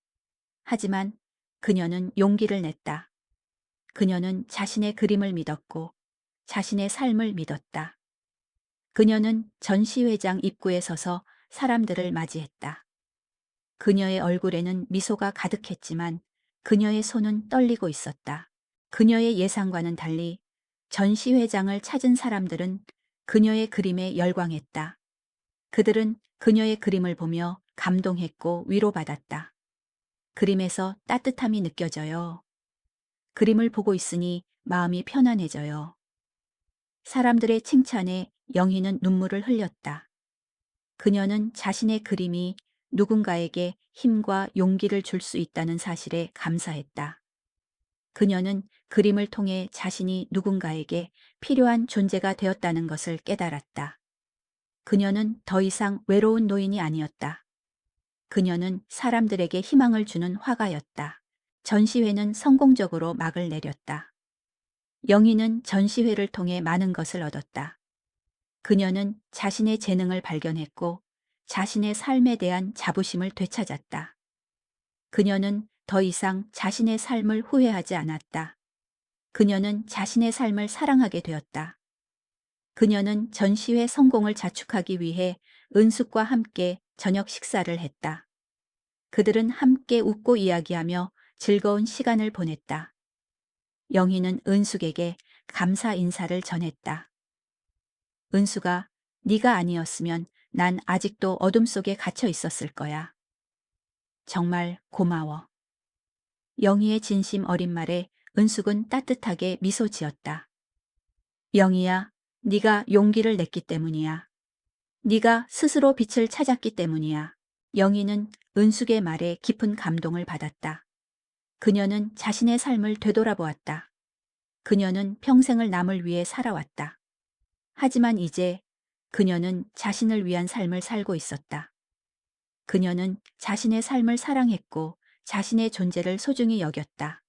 하지만 그녀는 용기를 냈다. 그녀는 자신의 그림을 믿었고 자신의 삶을 믿었다. 그녀는 전시회장 입구에 서서 사람들을 맞이했다. 그녀의 얼굴에는 미소가 가득했지만 그녀의 손은 떨리고 있었다. 그녀의 예상과는 달리 전시회장을 찾은 사람들은 그녀의 그림에 열광했다. 그들은 그녀의 그림을 보며 감동했고 위로받았다. 그림에서 따뜻함이 느껴져요. 그림을 보고 있으니 마음이 편안해져요. 사람들의 칭찬에 영희는 눈물을 흘렸다. 그녀는 자신의 그림이 누군가에게 힘과 용기를 줄 수 있다는 사실에 감사했다. 그녀는 그림을 통해 자신이 누군가에게 필요한 존재가 되었다는 것을 깨달았다. 그녀는 더 이상 외로운 노인이 아니었다. 그녀는 사람들에게 희망을 주는 화가였다. 전시회는 성공적으로 막을 내렸다. 영희는 전시회를 통해 많은 것을 얻었다. 그녀는 자신의 재능을 발견했고 자신의 삶에 대한 자부심을 되찾았다. 그녀는 더 이상 자신의 삶을 후회하지 않았다. 그녀는 자신의 삶을 사랑하게 되었다. 그녀는 전시회 성공을 자축하기 위해 은숙과 함께 저녁 식사를 했다. 그들은 함께 웃고 이야기하며 즐거운 시간을 보냈다. 영희는 은숙에게 감사 인사를 전했다. 은숙아, 네가 아니었으면 난 아직도 어둠 속에 갇혀 있었을 거야. 정말 고마워. 영희의 진심 어린 말에 은숙은 따뜻하게 미소 지었다. 영희야, 네가 용기를 냈기 때문이야. 네가 스스로 빛을 찾았기 때문이야. 영희는 은숙의 말에 깊은 감동을 받았다. 그녀는 자신의 삶을 되돌아보았다. 그녀는 평생을 남을 위해 살아왔다. 하지만 이제 그녀는 자신을 위한 삶을 살고 있었다. 그녀는 자신의 삶을 사랑했고 자신의 존재를 소중히 여겼다.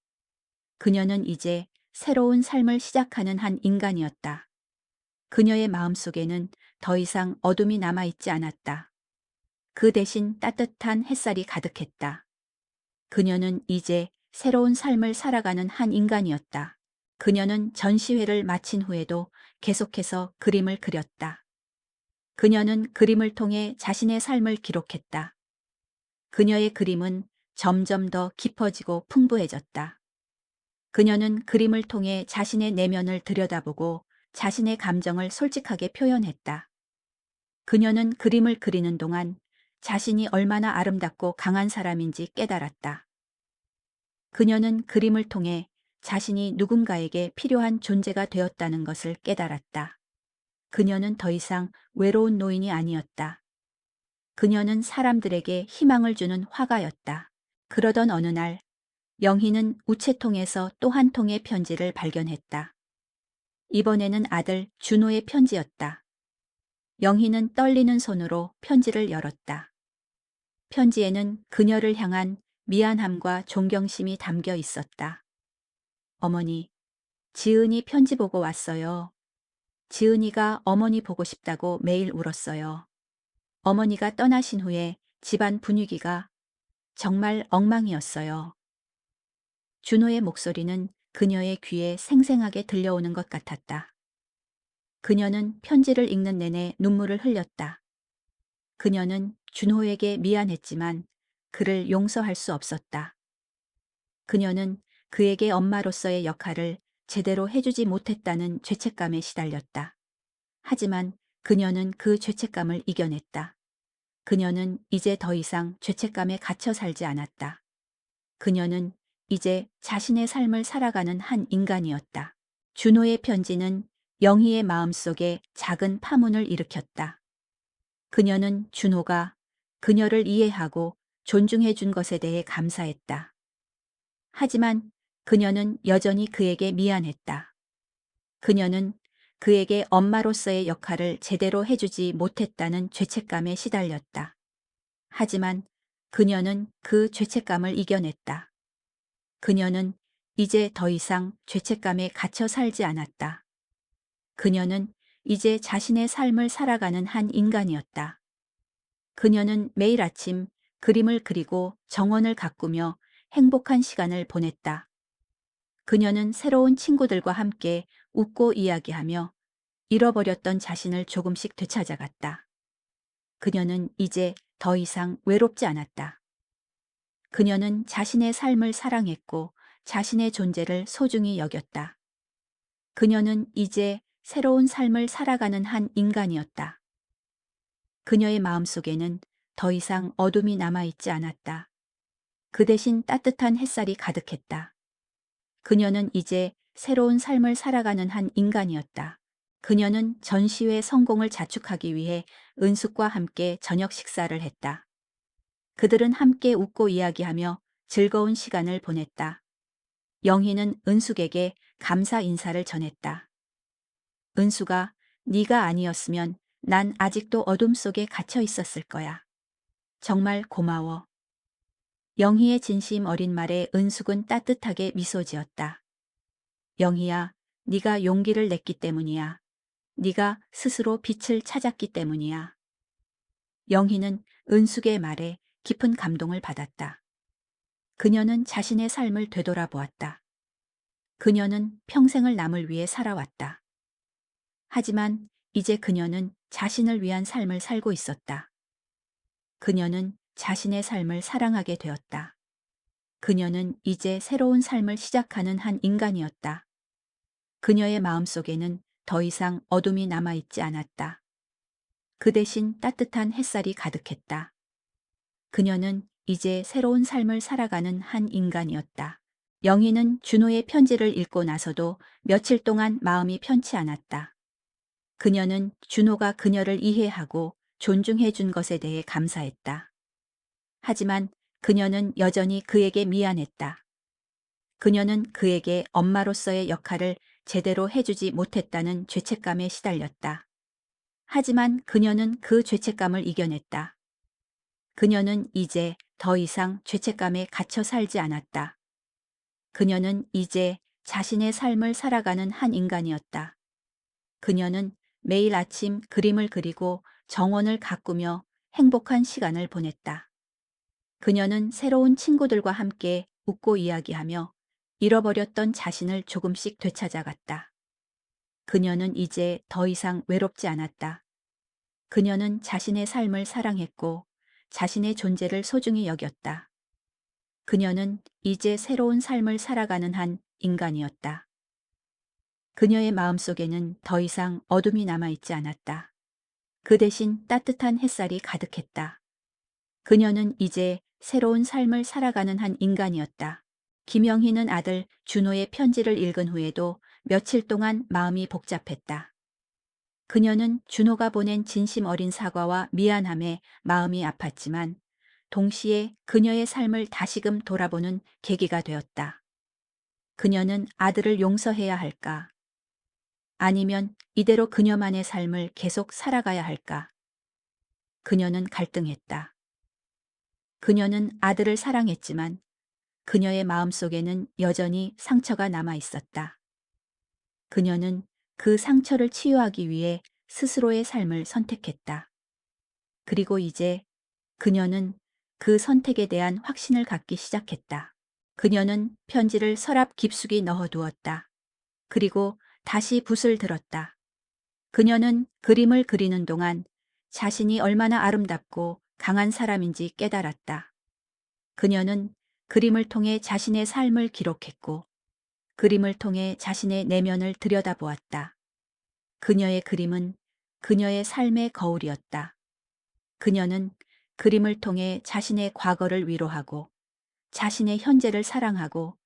그녀는 이제 새로운 삶을 시작하는 한 인간이었다. 그녀의 마음속에는 더 이상 어둠이 남아있지 않았다. 그 대신 따뜻한 햇살이 가득했다. 그녀는 이제 새로운 삶을 살아가는 한 인간이었다. 그녀는 전시회를 마친 후에도 계속해서 그림을 그렸다. 그녀는 그림을 통해 자신의 삶을 기록했다. 그녀의 그림은 점점 더 깊어지고 풍부해졌다. 그녀는 그림을 통해 자신의 내면을 들여다보고 자신의 감정을 솔직하게 표현했다. 그녀는 그림을 그리는 동안 자신이 얼마나 아름답고 강한 사람인지 깨달았다. 그녀는 그림을 통해 자신이 누군가에게 필요한 존재가 되었다는 것을 깨달았다. 그녀는 더 이상 외로운 노인이 아니었다. 그녀는 사람들에게 희망을 주는 화가였다. 그러던 어느 날 영희는 우체통에서 또 한 통의 편지를 발견했다. 이번에는 아들 준호의 편지였다. 영희는 떨리는 손으로 편지를 열었다. 편지에는 그녀를 향한 미안함과 존경심이 담겨 있었다. 어머니, 지은이 편지 보고 왔어요. 지은이가 어머니 보고 싶다고 매일 울었어요. 어머니가 떠나신 후에 집안 분위기가 정말 엉망이었어요. 준호의 목소리는 그녀의 귀에 생생하게 들려오는 것 같았다. 그녀는 편지를 읽는 내내 눈물을 흘렸다. 그녀는 준호에게 미안했지만 그를 용서할 수 없었다. 그녀는 그에게 엄마로서의 역할을 제대로 해주지 못했다는 죄책감에 시달렸다. 하지만 그녀는 그 죄책감을 이겨냈다. 그녀는 이제 더 이상 죄책감에 갇혀 살지 않았다. 그녀는 이제 자신의 삶을 살아가는 한 인간이었다. 준호의 편지는 영희의 마음속에 작은 파문을 일으켰다. 그녀는 준호가 그녀를 이해하고 존중해 준 것에 대해 감사했다. 하지만 그녀는 여전히 그에게 미안했다. 그녀는 그에게 엄마로서의 역할을 제대로 해주지 못했다는 죄책감에 시달렸다. 하지만 그녀는 그 죄책감을 이겨냈다. 그녀는 이제 더 이상 죄책감에 갇혀 살지 않았다. 그녀는 이제 자신의 삶을 살아가는 한 인간이었다. 그녀는 매일 아침 그림을 그리고 정원을 가꾸며 행복한 시간을 보냈다. 그녀는 새로운 친구들과 함께 웃고 이야기하며 잃어버렸던 자신을 조금씩 되찾아갔다. 그녀는 이제 더 이상 외롭지 않았다. 그녀는 자신의 삶을 사랑했고 자신의 존재를 소중히 여겼다. 그녀는 이제 새로운 삶을 살아가는 한 인간이었다. 그녀의 마음속에는 더 이상 어둠이 남아있지 않았다. 그 대신 따뜻한 햇살이 가득했다. 그녀는 이제 새로운 삶을 살아가는 한 인간이었다. 그녀는 전시회 성공을 자축하기 위해 은숙과 함께 저녁 식사를 했다. 그들은 함께 웃고 이야기하며 즐거운 시간을 보냈다. 영희는 은숙에게 감사 인사를 전했다. 은숙아, 네가 아니었으면 난 아직도 어둠 속에 갇혀 있었을 거야. 정말 고마워. 영희의 진심 어린 말에 은숙은 따뜻하게 미소 지었다. 영희야, 네가 용기를 냈기 때문이야. 네가 스스로 빛을 찾았기 때문이야. 영희는 은숙의 말에 깊은 감동을 받았다. 그녀는 자신의 삶을 되돌아보았다. 그녀는 평생을 남을 위해 살아왔다. 하지만 이제 그녀는 자신을 위한 삶을 살고 있었다. 그녀는 자신의 삶을 사랑하게 되었다. 그녀는 이제 새로운 삶을 시작하는 한 인간이었다. 그녀의 마음속에는 더 이상 어둠이 남아있지 않았다. 그 대신 따뜻한 햇살이 가득했다. 그녀는 이제 새로운 삶을 살아가는 한 인간이었다. 영희는 준호의 편지를 읽고 나서도 며칠 동안 마음이 편치 않았다. 그녀는 준호가 그녀를 이해하고 존중해 준 것에 대해 감사했다. 하지만 그녀는 여전히 그에게 미안했다. 그녀는 그에게 엄마로서의 역할을 제대로 해주지 못했다는 죄책감에 시달렸다. 하지만 그녀는 그 죄책감을 이겨냈다. 그녀는 이제 더 이상 죄책감에 갇혀 살지 않았다. 그녀는 이제 자신의 삶을 살아가는 한 인간이었다. 그녀는 매일 아침 그림을 그리고 정원을 가꾸며 행복한 시간을 보냈다. 그녀는 새로운 친구들과 함께 웃고 이야기하며 잃어버렸던 자신을 조금씩 되찾아갔다. 그녀는 이제 더 이상 외롭지 않았다. 그녀는 자신의 삶을 사랑했고 자신의 존재를 소중히 여겼다. 그녀는 이제 새로운 삶을 살아가는 한 인간이었다. 그녀의 마음속에는 더 이상 어둠이 남아있지 않았다. 그 대신 따뜻한 햇살이 가득했다. 그녀는 이제 새로운 삶을 살아가는 한 인간이었다. 김영희는 아들 준호의 편지를 읽은 후에도 며칠 동안 마음이 복잡했다. 그녀는 준호가 보낸 진심 어린 사과와 미안함에 마음이 아팠지만 동시에 그녀의 삶을 다시금 돌아보는 계기가 되었다. 그녀는 아들을 용서해야 할까? 아니면 이대로 그녀만의 삶을 계속 살아가야 할까? 그녀는 갈등했다. 그녀는 아들을 사랑했지만 그녀의 마음속에는 여전히 상처가 남아 있었다. 그녀는 그 상처를 치유하기 위해 스스로의 삶을 선택했다. 그리고 이제 그녀는 그 선택에 대한 확신을 갖기 시작했다. 그녀는 편지를 서랍 깊숙이 넣어두었다. 그리고 다시 붓을 들었다. 그녀는 그림을 그리는 동안 자신이 얼마나 아름답고 강한 사람인지 깨달았다. 그녀는 그림을 통해 자신의 삶을 기록했고 그림을 통해 자신의 내면을 들여다보았다. 그녀의 그림은 그녀의 삶의 거울이었다. 그녀는 그림을 통해 자신의 과거를 위로하고 자신의 현재를 사랑하고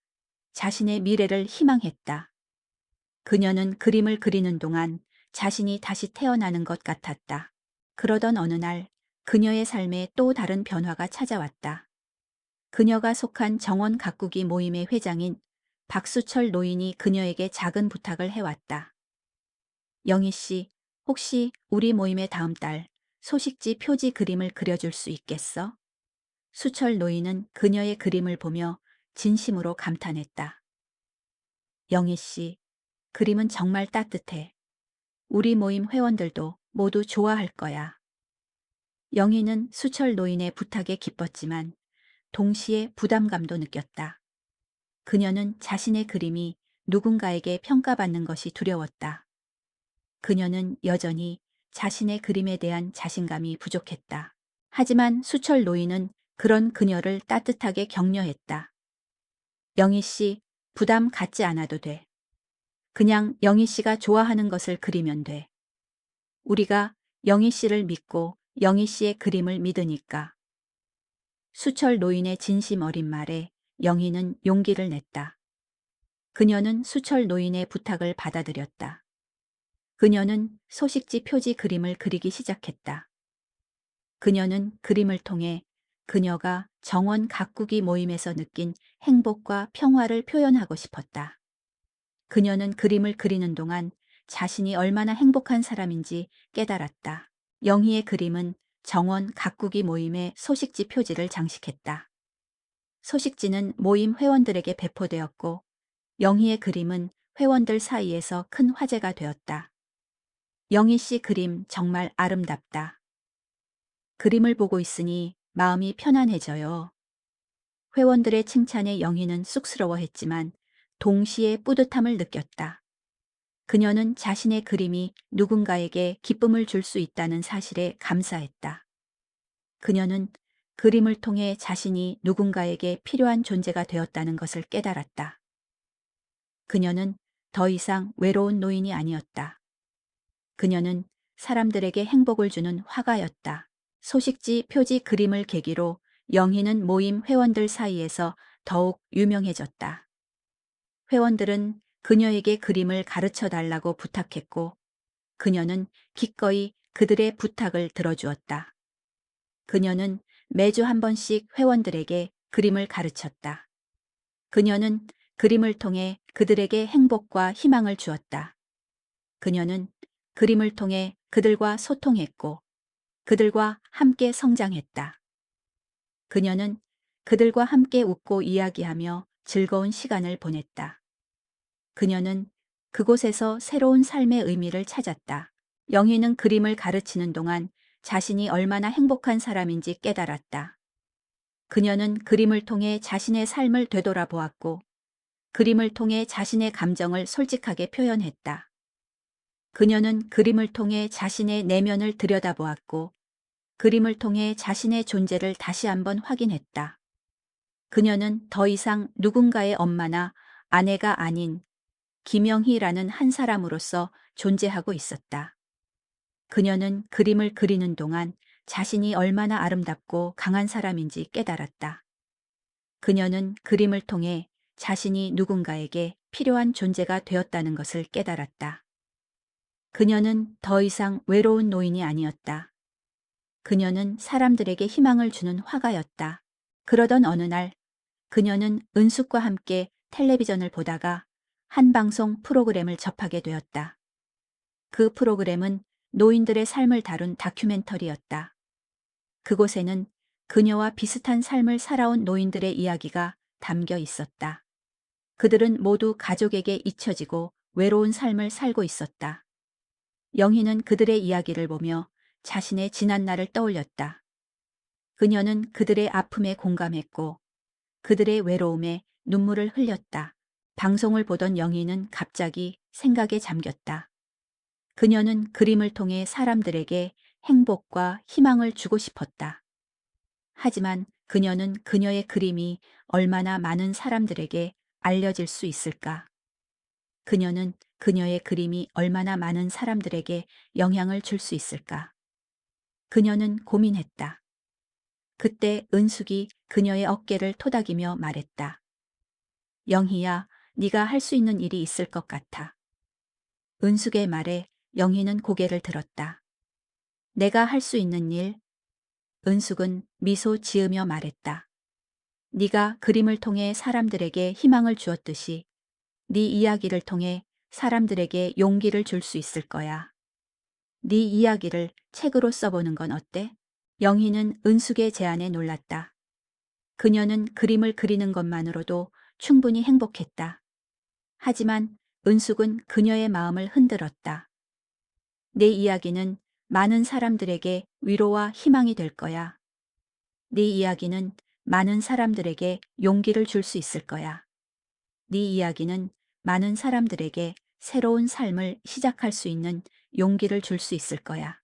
자신의 미래를 희망했다. 그녀는 그림을 그리는 동안 자신이 다시 태어나는 것 같았다. 그러던 어느 날 그녀의 삶에 또 다른 변화가 찾아왔다. 그녀가 속한 정원 가꾸기 모임의 회장인 박수철 노인이 그녀에게 작은 부탁을 해왔다. 영희 씨, 혹시 우리 모임의 다음 달 소식지 표지 그림을 그려줄 수 있겠어? 수철 노인은 그녀의 그림을 보며 진심으로 감탄했다. 영희 씨, 그림은 정말 따뜻해. 우리 모임 회원들도 모두 좋아할 거야. 영희는 수철 노인의 부탁에 기뻤지만 동시에 부담감도 느꼈다. 그녀는 자신의 그림이 누군가에게 평가받는 것이 두려웠다. 그녀는 여전히 자신의 그림에 대한 자신감이 부족했다. 하지만 수철 노인은 그런 그녀를 따뜻하게 격려했다. 영희 씨, 부담 갖지 않아도 돼. 그냥 영희 씨가 좋아하는 것을 그리면 돼. 우리가 영희 씨를 믿고 영희 씨의 그림을 믿으니까. 수철 노인의 진심 어린 말에 영희는 용기를 냈다. 그녀는 수철 노인의 부탁을 받아들였다. 그녀는 소식지 표지 그림을 그리기 시작했다. 그녀는 그림을 통해 그녀가 정원 가꾸기 모임에서 느낀 행복과 평화를 표현하고 싶었다. 그녀는 그림을 그리는 동안 자신이 얼마나 행복한 사람인지 깨달았다. 영희의 그림은 정원 가꾸기 모임의 소식지 표지를 장식했다. 소식지는 모임 회원들에게 배포되었고 영희의 그림은 회원들 사이에서 큰 화제가 되었다. 영희 씨 그림 정말 아름답다. 그림을 보고 있으니 마음이 편안해져요. 회원들의 칭찬에 영희는 쑥스러워했지만 동시에 뿌듯함을 느꼈다. 그녀는 자신의 그림이 누군가에게 기쁨을 줄 수 있다는 사실에 감사했다. 그녀는 그림을 통해 자신이 누군가에게 필요한 존재가 되었다는 것을 깨달았다. 그녀는 더 이상 외로운 노인이 아니었다. 그녀는 사람들에게 행복을 주는 화가였다. 소식지 표지 그림을 계기로 영희는 모임 회원들 사이에서 더욱 유명해졌다. 회원들은 그녀에게 그림을 가르쳐 달라고 부탁했고 그녀는 기꺼이 그들의 부탁을 들어주었다. 그녀는 매주 한 번씩 회원들에게 그림을 가르쳤다. 그녀는 그림을 통해 그들에게 행복과 희망을 주었다. 그녀는 그림을 통해 그들과 소통했고 그들과 함께 성장했다. 그녀는 그들과 함께 웃고 이야기하며 즐거운 시간을 보냈다. 그녀는 그곳에서 새로운 삶의 의미를 찾았다. 영희는 그림을 가르치는 동안 자신이 얼마나 행복한 사람인지 깨달았다. 그녀는 그림을 통해 자신의 삶을 되돌아보았고 그림을 통해 자신의 감정을 솔직하게 표현했다. 그녀는 그림을 통해 자신의 내면을 들여다보았고 그림을 통해 자신의 존재를 다시 한번 확인했다. 그녀는 더 이상 누군가의 엄마나 아내가 아닌 김영희라는 한 사람으로서 존재하고 있었다. 그녀는 그림을 그리는 동안 자신이 얼마나 아름답고 강한 사람인지 깨달았다. 그녀는 그림을 통해 자신이 누군가에게 필요한 존재가 되었다는 것을 깨달았다. 그녀는 더 이상 외로운 노인이 아니었다. 그녀는 사람들에게 희망을 주는 화가였다. 그러던 어느 날 그녀는 은숙과 함께 텔레비전을 보다가 한 방송 프로그램을 접하게 되었다. 그 프로그램은 노인들의 삶을 다룬 다큐멘터리였다. 그곳에는 그녀와 비슷한 삶을 살아온 노인들의 이야기가 담겨 있었다. 그들은 모두 가족에게 잊혀지고 외로운 삶을 살고 있었다. 영희는 그들의 이야기를 보며 자신의 지난 날을 떠올렸다. 그녀는 그들의 아픔에 공감했고 그들의 외로움에 눈물을 흘렸다. 방송을 보던 영희는 갑자기 생각에 잠겼다. 그녀는 그림을 통해 사람들에게 행복과 희망을 주고 싶었다. 하지만 그녀는 그녀의 그림이 얼마나 많은 사람들에게 알려질 수 있을까? 그녀는 그녀의 그림이 얼마나 많은 사람들에게 영향을 줄 수 있을까? 그녀는 고민했다. 그때 은숙이 그녀의 어깨를 토닥이며 말했다. 영희야, 네가 할 수 있는 일이 있을 것 같아. 은숙의 말에 영희는 고개를 들었다. 내가 할 수 있는 일? 은숙은 미소 지으며 말했다. 네가 그림을 통해 사람들에게 희망을 주었듯이 네 이야기를 통해 사람들에게 용기를 줄 수 있을 거야. 네 이야기를 책으로 써보는 건 어때? 영희는 은숙의 제안에 놀랐다. 그녀는 그림을 그리는 것만으로도 충분히 행복했다. 하지만 은숙은 그녀의 마음을 흔들었다. 내 이야기는 많은 사람들에게 위로와 희망이 될 거야. 네 이야기는 많은 사람들에게 용기를 줄 수 있을 거야. 네 이야기는 많은 사람들에게 새로운 삶을 시작할 수 있는 용기를 줄 수 있을 거야.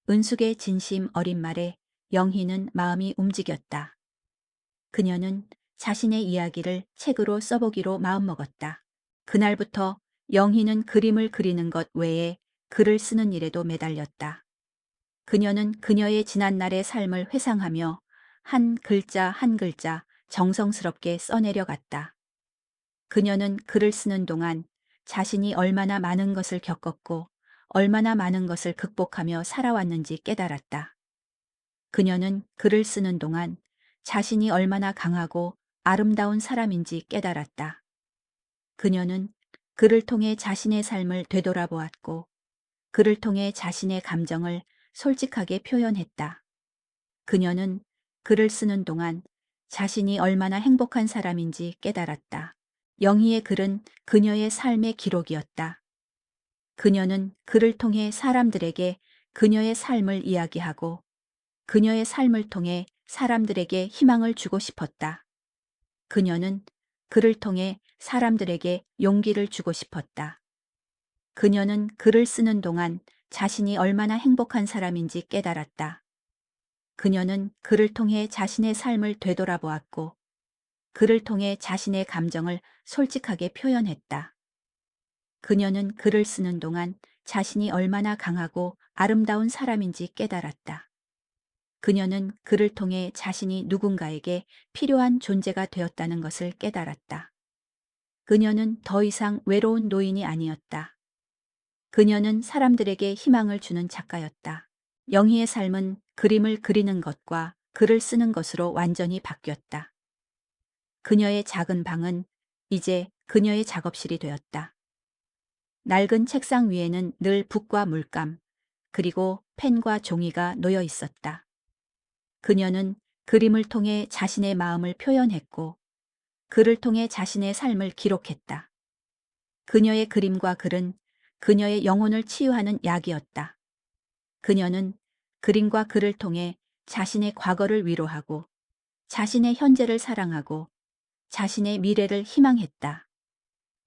은숙의 진심 어린 말에 영희는 마음이 움직였다. 그녀는 자신의 이야기를 책으로 써보기로 마음먹었다. 그날부터 영희는 그림을 그리는 것 외에 글을 쓰는 일에도 매달렸다. 그녀는 그녀의 지난날의 삶을 회상하며 한 글자 한 글자 정성스럽게 써내려갔다. 그녀는 글을 쓰는 동안 자신이 얼마나 많은 것을 겪었고 얼마나 많은 것을 극복하며 살아왔는지 깨달았다. 그녀는 글을 쓰는 동안 자신이 얼마나 강하고 아름다운 사람인지 깨달았다. 그녀는 글을 통해 자신의 삶을 되돌아보았고 글을 통해 자신의 감정을 솔직하게 표현했다. 그녀는 글을 쓰는 동안 자신이 얼마나 행복한 사람인지 깨달았다. 영희의 글은 그녀의 삶의 기록이었다. 그녀는 글을 통해 사람들에게 그녀의 삶을 이야기하고 그녀의 삶을 통해 사람들에게 희망을 주고 싶었다. 그녀는 글을 통해 사람들에게 용기를 주고 싶었다. 그녀는 글을 쓰는 동안 자신이 얼마나 행복한 사람인지 깨달았다. 그녀는 글을 통해 자신의 삶을 되돌아보았고 글을 통해 자신의 감정을 솔직하게 표현했다. 그녀는 글을 쓰는 동안 자신이 얼마나 강하고 아름다운 사람인지 깨달았다. 그녀는 글을 통해 자신이 누군가에게 필요한 존재가 되었다는 것을 깨달았다. 그녀는 더 이상 외로운 노인이 아니었다. 그녀는 사람들에게 희망을 주는 작가였다. 영희의 삶은 그림을 그리는 것과 글을 쓰는 것으로 완전히 바뀌었다. 그녀의 작은 방은 이제 그녀의 작업실이 되었다. 낡은 책상 위에는 늘 붓과 물감, 그리고 펜과 종이가 놓여 있었다. 그녀는 그림을 통해 자신의 마음을 표현했고, 글을 통해 자신의 삶을 기록했다. 그녀의 그림과 글은 그녀의 영혼을 치유하는 약이었다. 그녀는 그림과 글을 통해 자신의 과거를 위로하고, 자신의 현재를 사랑하고, 자신의 미래를 희망했다.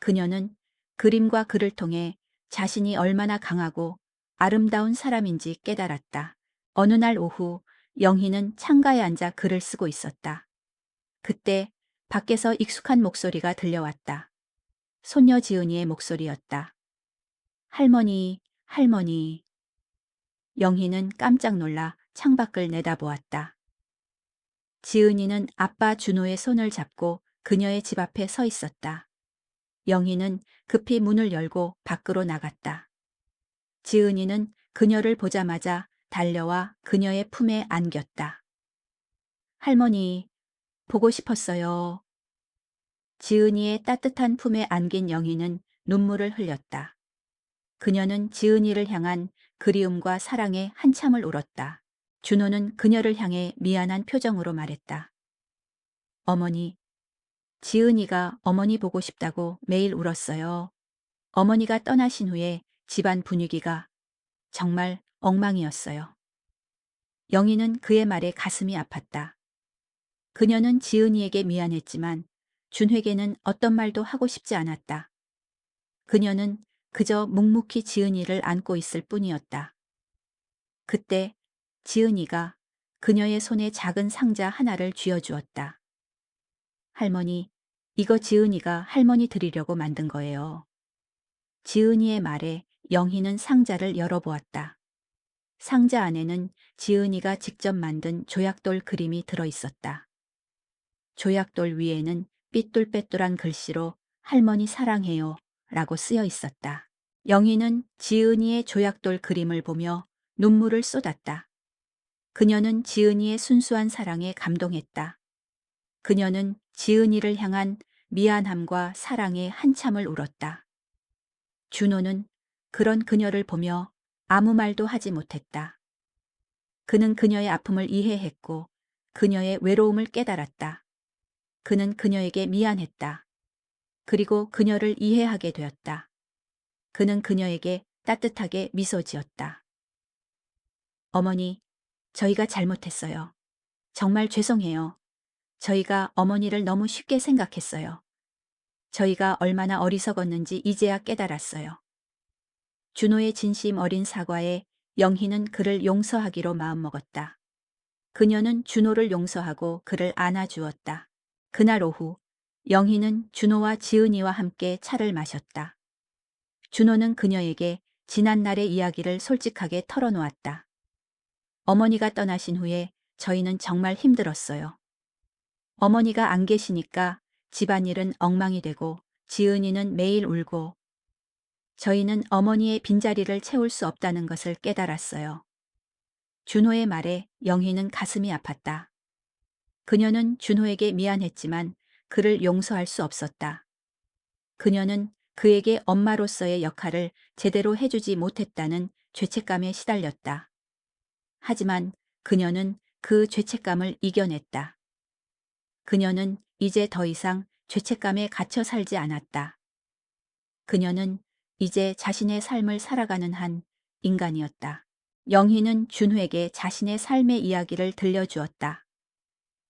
그녀는 그림과 글을 통해 자신이 얼마나 강하고 아름다운 사람인지 깨달았다. 어느 날 오후 영희는 창가에 앉아 글을 쓰고 있었다. 그때 밖에서 익숙한 목소리가 들려왔다. 손녀 지은이의 목소리였다. 할머니, 할머니. 영희는 깜짝 놀라 창밖을 내다보았다. 지은이는 아빠 준호의 손을 잡고 그녀의 집 앞에 서 있었다. 영희는 급히 문을 열고 밖으로 나갔다. 지은이는 그녀를 보자마자 달려와 그녀의 품에 안겼다. 할머니, 보고 싶었어요. 지은이의 따뜻한 품에 안긴 영희는 눈물을 흘렸다. 그녀는 지은이를 향한 그리움과 사랑에 한참을 울었다. 준호는 그녀를 향해 미안한 표정으로 말했다. 어머니, 지은이가 어머니 보고 싶다고 매일 울었어요. 어머니가 떠나신 후에 집안 분위기가 정말 엉망이었어요. 영희는 그의 말에 가슴이 아팠다. 그녀는 지은이에게 미안했지만 준회에게는 어떤 말도 하고 싶지 않았다. 그녀는 그저 묵묵히 지은이를 안고 있을 뿐이었다. 그때 지은이가 그녀의 손에 작은 상자 하나를 쥐어주었다. 할머니, 이거 지은이가 할머니 드리려고 만든 거예요. 지은이의 말에 영희는 상자를 열어보았다. 상자 안에는 지은이가 직접 만든 조약돌 그림이 들어 있었다. 조약돌 위에는 삐뚤빼뚤한 글씨로 할머니 사랑해요 라고 쓰여 있었다. 영희는 지은이의 조약돌 그림을 보며 눈물을 쏟았다. 그녀는 지은이의 순수한 사랑에 감동했다. 그녀는 지은이를 향한 미안함과 사랑에 한참을 울었다. 준호는 그런 그녀를 보며 아무 말도 하지 못했다. 그는 그녀의 아픔을 이해했고 그녀의 외로움을 깨달았다. 그는 그녀에게 미안했다. 그리고 그녀를 이해하게 되었다. 그는 그녀에게 따뜻하게 미소 지었다. 어머니, 저희가 잘못했어요. 정말 죄송해요. 저희가 어머니를 너무 쉽게 생각했어요. 저희가 얼마나 어리석었는지 이제야 깨달았어요. 준호의 진심 어린 사과에 영희는 그를 용서하기로 마음먹었다. 그녀는 준호를 용서하고 그를 안아주었다. 그날 오후 영희는 준호와 지은이와 함께 차를 마셨다. 준호는 그녀에게 지난날의 이야기를 솔직하게 털어놓았다. 어머니가 떠나신 후에 저희는 정말 힘들었어요. 어머니가 안 계시니까 집안일은 엉망이 되고 지은이는 매일 울고 저희는 어머니의 빈자리를 채울 수 없다는 것을 깨달았어요. 준호의 말에 영희는 가슴이 아팠다. 그녀는 준호에게 미안했지만 그를 용서할 수 없었다. 그녀는 그에게 엄마로서의 역할을 제대로 해주지 못했다는 죄책감에 시달렸다. 하지만 그녀는 그 죄책감을 이겨냈다. 그녀는 이제 더 이상 죄책감에 갇혀 살지 않았다. 그녀는 이제 자신의 삶을 살아가는 한 인간이었다. 영희는 준호에게 자신의 삶의 이야기를 들려주었다.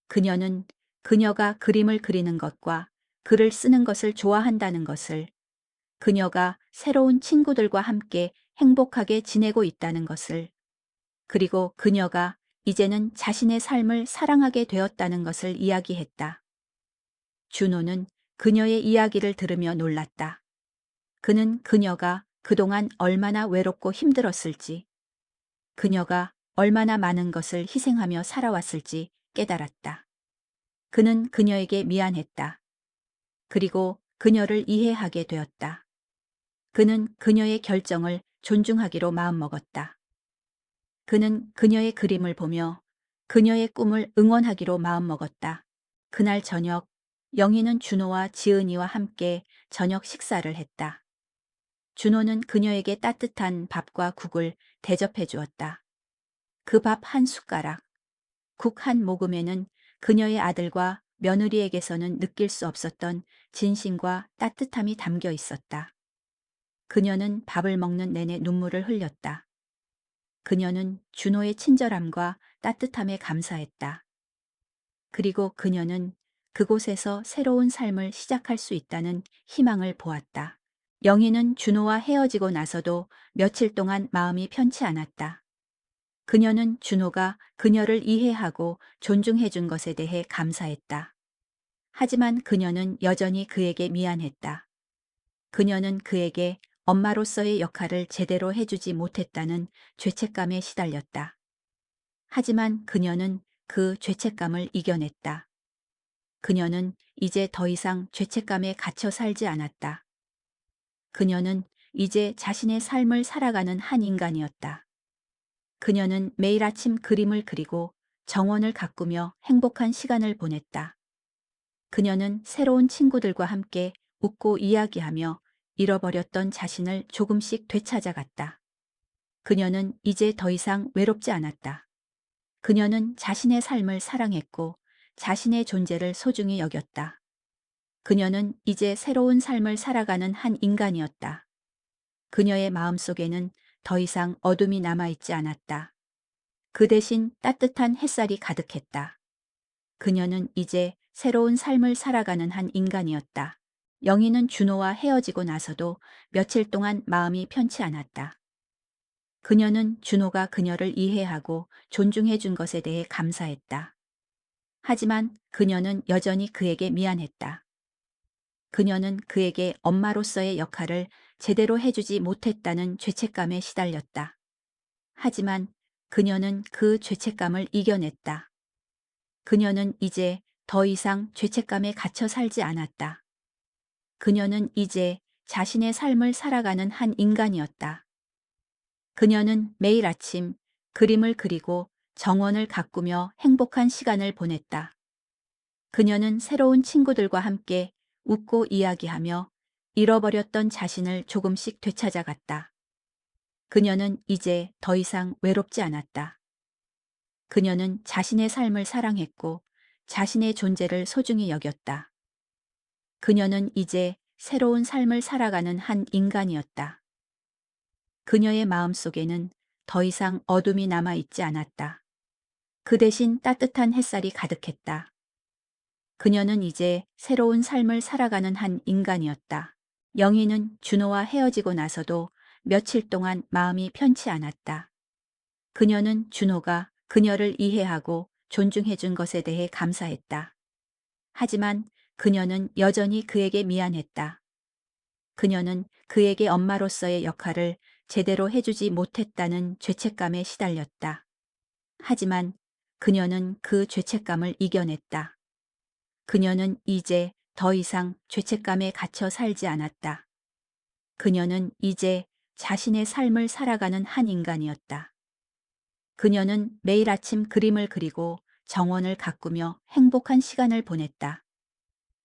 그녀는 그녀가 그림을 그리는 것과 글을 쓰는 것을 좋아한다는 것을, 그녀가 새로운 친구들과 함께 행복하게 지내고 있다는 것을, 그리고 그녀가 이제는 자신의 삶을 사랑하게 되었다는 것을 이야기했다. 준호는 그녀의 이야기를 들으며 놀랐다. 그는 그녀가 그동안 얼마나 외롭고 힘들었을지, 그녀가 얼마나 많은 것을 희생하며 살아왔을지 깨달았다. 그는 그녀에게 미안했다. 그리고 그녀를 이해하게 되었다. 그는 그녀의 결정을 존중하기로 마음먹었다. 그는 그녀의 그림을 보며 그녀의 꿈을 응원하기로 마음먹었다. 그날 저녁 영희는 준호와 지은이와 함께 저녁 식사를 했다. 준호는 그녀에게 따뜻한 밥과 국을 대접해 주었다. 그 밥 한 숟가락, 국 한 모금에는 그녀의 아들과 며느리에게서는 느낄 수 없었던 진심과 따뜻함이 담겨 있었다. 그녀는 밥을 먹는 내내 눈물을 흘렸다. 그녀는 준호의 친절함과 따뜻함에 감사했다. 그리고 그녀는 그곳에서 새로운 삶을 시작할 수 있다는 희망을 보았다. 영희는 준호와 헤어지고 나서도 며칠 동안 마음이 편치 않았다. 그녀는 준호가 그녀를 이해하고 존중해 준 것에 대해 감사했다. 하지만 그녀는 여전히 그에게 미안했다. 그녀는 그에게 엄마로서의 역할을 제대로 해주지 못했다는 죄책감에 시달렸다. 하지만 그녀는 그 죄책감을 이겨냈다. 그녀는 이제 더 이상 죄책감에 갇혀 살지 않았다. 그녀는 이제 자신의 삶을 살아가는 한 인간이었다. 그녀는 매일 아침 그림을 그리고 정원을 가꾸며 행복한 시간을 보냈다. 그녀는 새로운 친구들과 함께 웃고 이야기하며 잃어버렸던 자신을 조금씩 되찾아갔다. 그녀는 이제 더 이상 외롭지 않았다. 그녀는 자신의 삶을 사랑했고 자신의 존재를 소중히 여겼다. 그녀는 이제 새로운 삶을 살아가는 한 인간이었다. 그녀의 마음속에는 더 이상 어둠이 남아있지 않았다. 그 대신 따뜻한 햇살이 가득했다. 그녀는 이제 새로운 삶을 살아가는 한 인간이었다. 영희는 준호와 헤어지고 나서도 며칠 동안 마음이 편치 않았다. 그녀는 준호가 그녀를 이해하고 존중해 준 것에 대해 감사했다. 하지만 그녀는 여전히 그에게 미안했다. 그녀는 그에게 엄마로서의 역할을 제대로 해주지 못했다는 죄책감에 시달렸다. 하지만 그녀는 그 죄책감을 이겨냈다. 그녀는 이제 더 이상 죄책감에 갇혀 살지 않았다. 그녀는 이제 자신의 삶을 살아가는 한 인간이었다. 그녀는 매일 아침 그림을 그리고 정원을 가꾸며 행복한 시간을 보냈다. 그녀는 새로운 친구들과 함께 웃고 이야기하며 잃어버렸던 자신을 조금씩 되찾아갔다. 그녀는 이제 더 이상 외롭지 않았다. 그녀는 자신의 삶을 사랑했고 자신의 존재를 소중히 여겼다. 그녀는 이제 새로운 삶을 살아가는 한 인간이었다. 그녀의 마음속에는 더 이상 어둠이 남아있지 않았다. 그 대신 따뜻한 햇살이 가득했다. 그녀는 이제 새로운 삶을 살아가는 한 인간이었다. 영희는 준호와 헤어지고 나서도 며칠 동안 마음이 편치 않았다. 그녀는 준호가 그녀를 이해하고 존중해 준 것에 대해 감사했다. 하지만 그녀는 여전히 그에게 미안했다. 그녀는 그에게 엄마로서의 역할을 제대로 해주지 못했다는 죄책감에 시달렸다. 하지만 그녀는 그 죄책감을 이겨냈다. 그녀는 이제 더 이상 죄책감에 갇혀 살지 않았다. 그녀는 이제 자신의 삶을 살아가는 한 인간이었다. 그녀는 매일 아침 그림을 그리고 정원을 가꾸며 행복한 시간을 보냈다.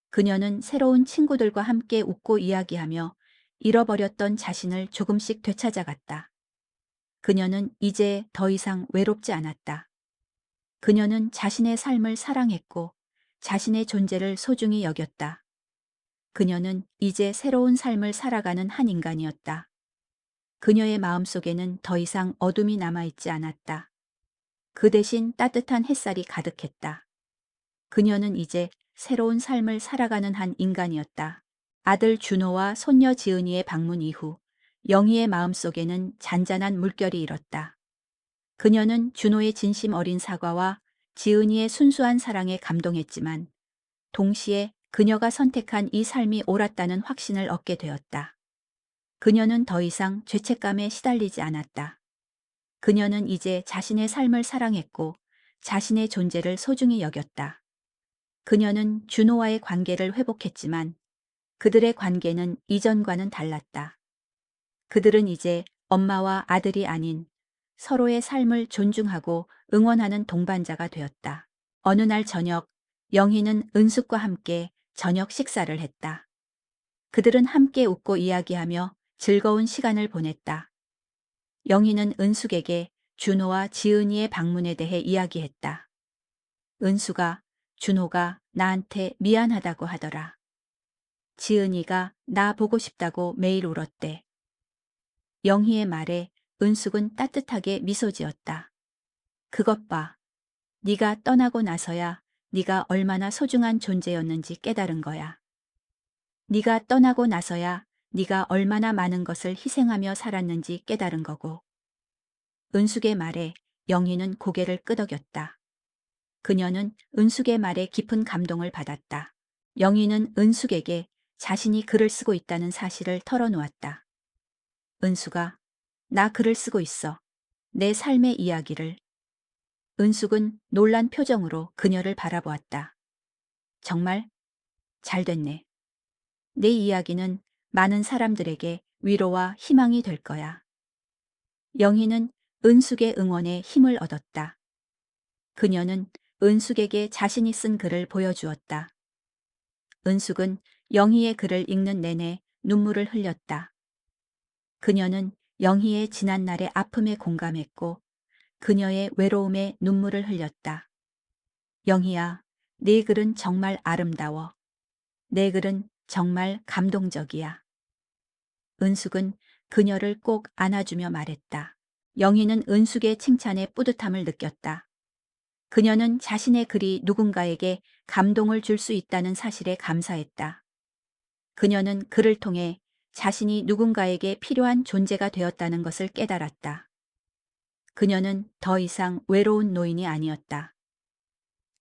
그녀는 새로운 친구들과 함께 웃고 이야기하며 잃어버렸던 자신을 조금씩 되찾아갔다. 그녀는 이제 더 이상 외롭지 않았다. 그녀는 자신의 삶을 사랑했고 자신의 존재를 소중히 여겼다. 그녀는 이제 새로운 삶을 살아가는 한 인간이었다. 그녀의 마음속에는 더 이상 어둠이 남아있지 않았다. 그 대신 따뜻한 햇살이 가득했다. 그녀는 이제 새로운 삶을 살아가는 한 인간이었다. 아들 준호와 손녀 지은이의 방문 이후 영희의 마음속에는 잔잔한 물결이 일었다. 그녀는 준호의 진심 어린 사과와 지은이의 순수한 사랑에 감동했지만 동시에 그녀가 선택한 이 삶이 옳았다는 확신을 얻게 되었다. 그녀는 더 이상 죄책감에 시달리지 않았다. 그녀는 이제 자신의 삶을 사랑했고 자신의 존재를 소중히 여겼다. 그녀는 준호와의 관계를 회복했지만 그들의 관계는 이전과는 달랐다. 그들은 이제 엄마와 아들이 아닌 서로의 삶을 존중하고 응원하는 동반자가 되었다. 어느 날 저녁 영희는 은숙과 함께 저녁 식사를 했다. 그들은 함께 웃고 이야기하며 즐거운 시간을 보냈다. 영희는 은숙에게 준호와 지은이의 방문에 대해 이야기했다. 은수가 준호가 나한테 미안하다고 하더라. 지은이가 나 보고 싶다고 매일 울었대. 영희의 말에 은숙은 따뜻하게 미소 지었다. 그것 봐. 네가 떠나고 나서야 네가 얼마나 소중한 존재였는지 깨달은 거야. 네가 떠나고 나서야 네가 얼마나 많은 것을 희생하며 살았는지 깨달은 거고. 은숙의 말에 영희는 고개를 끄덕였다. 그녀는 은숙의 말에 깊은 감동을 받았다. 영희는 은숙에게 자신이 글을 쓰고 있다는 사실을 털어놓았다. 은숙아, 나 글을 쓰고 있어. 내 삶의 이야기를. 은숙은 놀란 표정으로 그녀를 바라보았다. 정말 잘 됐네. 내 이야기는 많은 사람들에게 위로와 희망이 될 거야. 영희는 은숙의 응원에 힘을 얻었다. 그녀는 은숙에게 자신이 쓴 글을 보여주었다. 은숙은 영희의 글을 읽는 내내 눈물을 흘렸다. 그녀는 영희의 지난날의 아픔에 공감했고 그녀의 외로움에 눈물을 흘렸다. 영희야, 네 글은 정말 아름다워. 내 글은 정말 감동적이야. 은숙은 그녀를 꼭 안아주며 말했다. 영희는 은숙의 칭찬에 뿌듯함을 느꼈다. 그녀는 자신의 글이 누군가에게 감동을 줄 수 있다는 사실에 감사했다. 그녀는 글을 통해 자신이 누군가에게 필요한 존재가 되었다는 것을 깨달았다. 그녀는 더 이상 외로운 노인이 아니었다.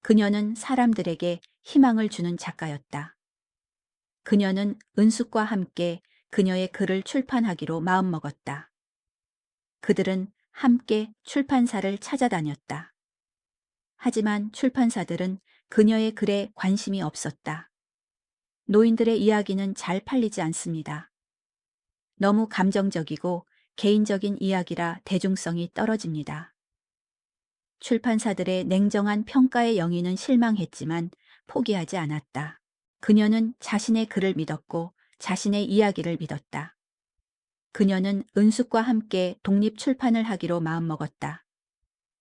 그녀는 사람들에게 희망을 주는 작가였다. 그녀는 은숙과 함께 그녀의 글을 출판하기로 마음먹었다. 그들은 함께 출판사를 찾아다녔다. 하지만 출판사들은 그녀의 글에 관심이 없었다. 노인들의 이야기는 잘 팔리지 않습니다. 너무 감정적이고 개인적인 이야기라 대중성이 떨어집니다. 출판사들의 냉정한 평가에 영희는 실망했지만 포기하지 않았다. 그녀는 자신의 글을 믿었고 자신의 이야기를 믿었다. 그녀는 은숙과 함께 독립 출판을 하기로 마음먹었다.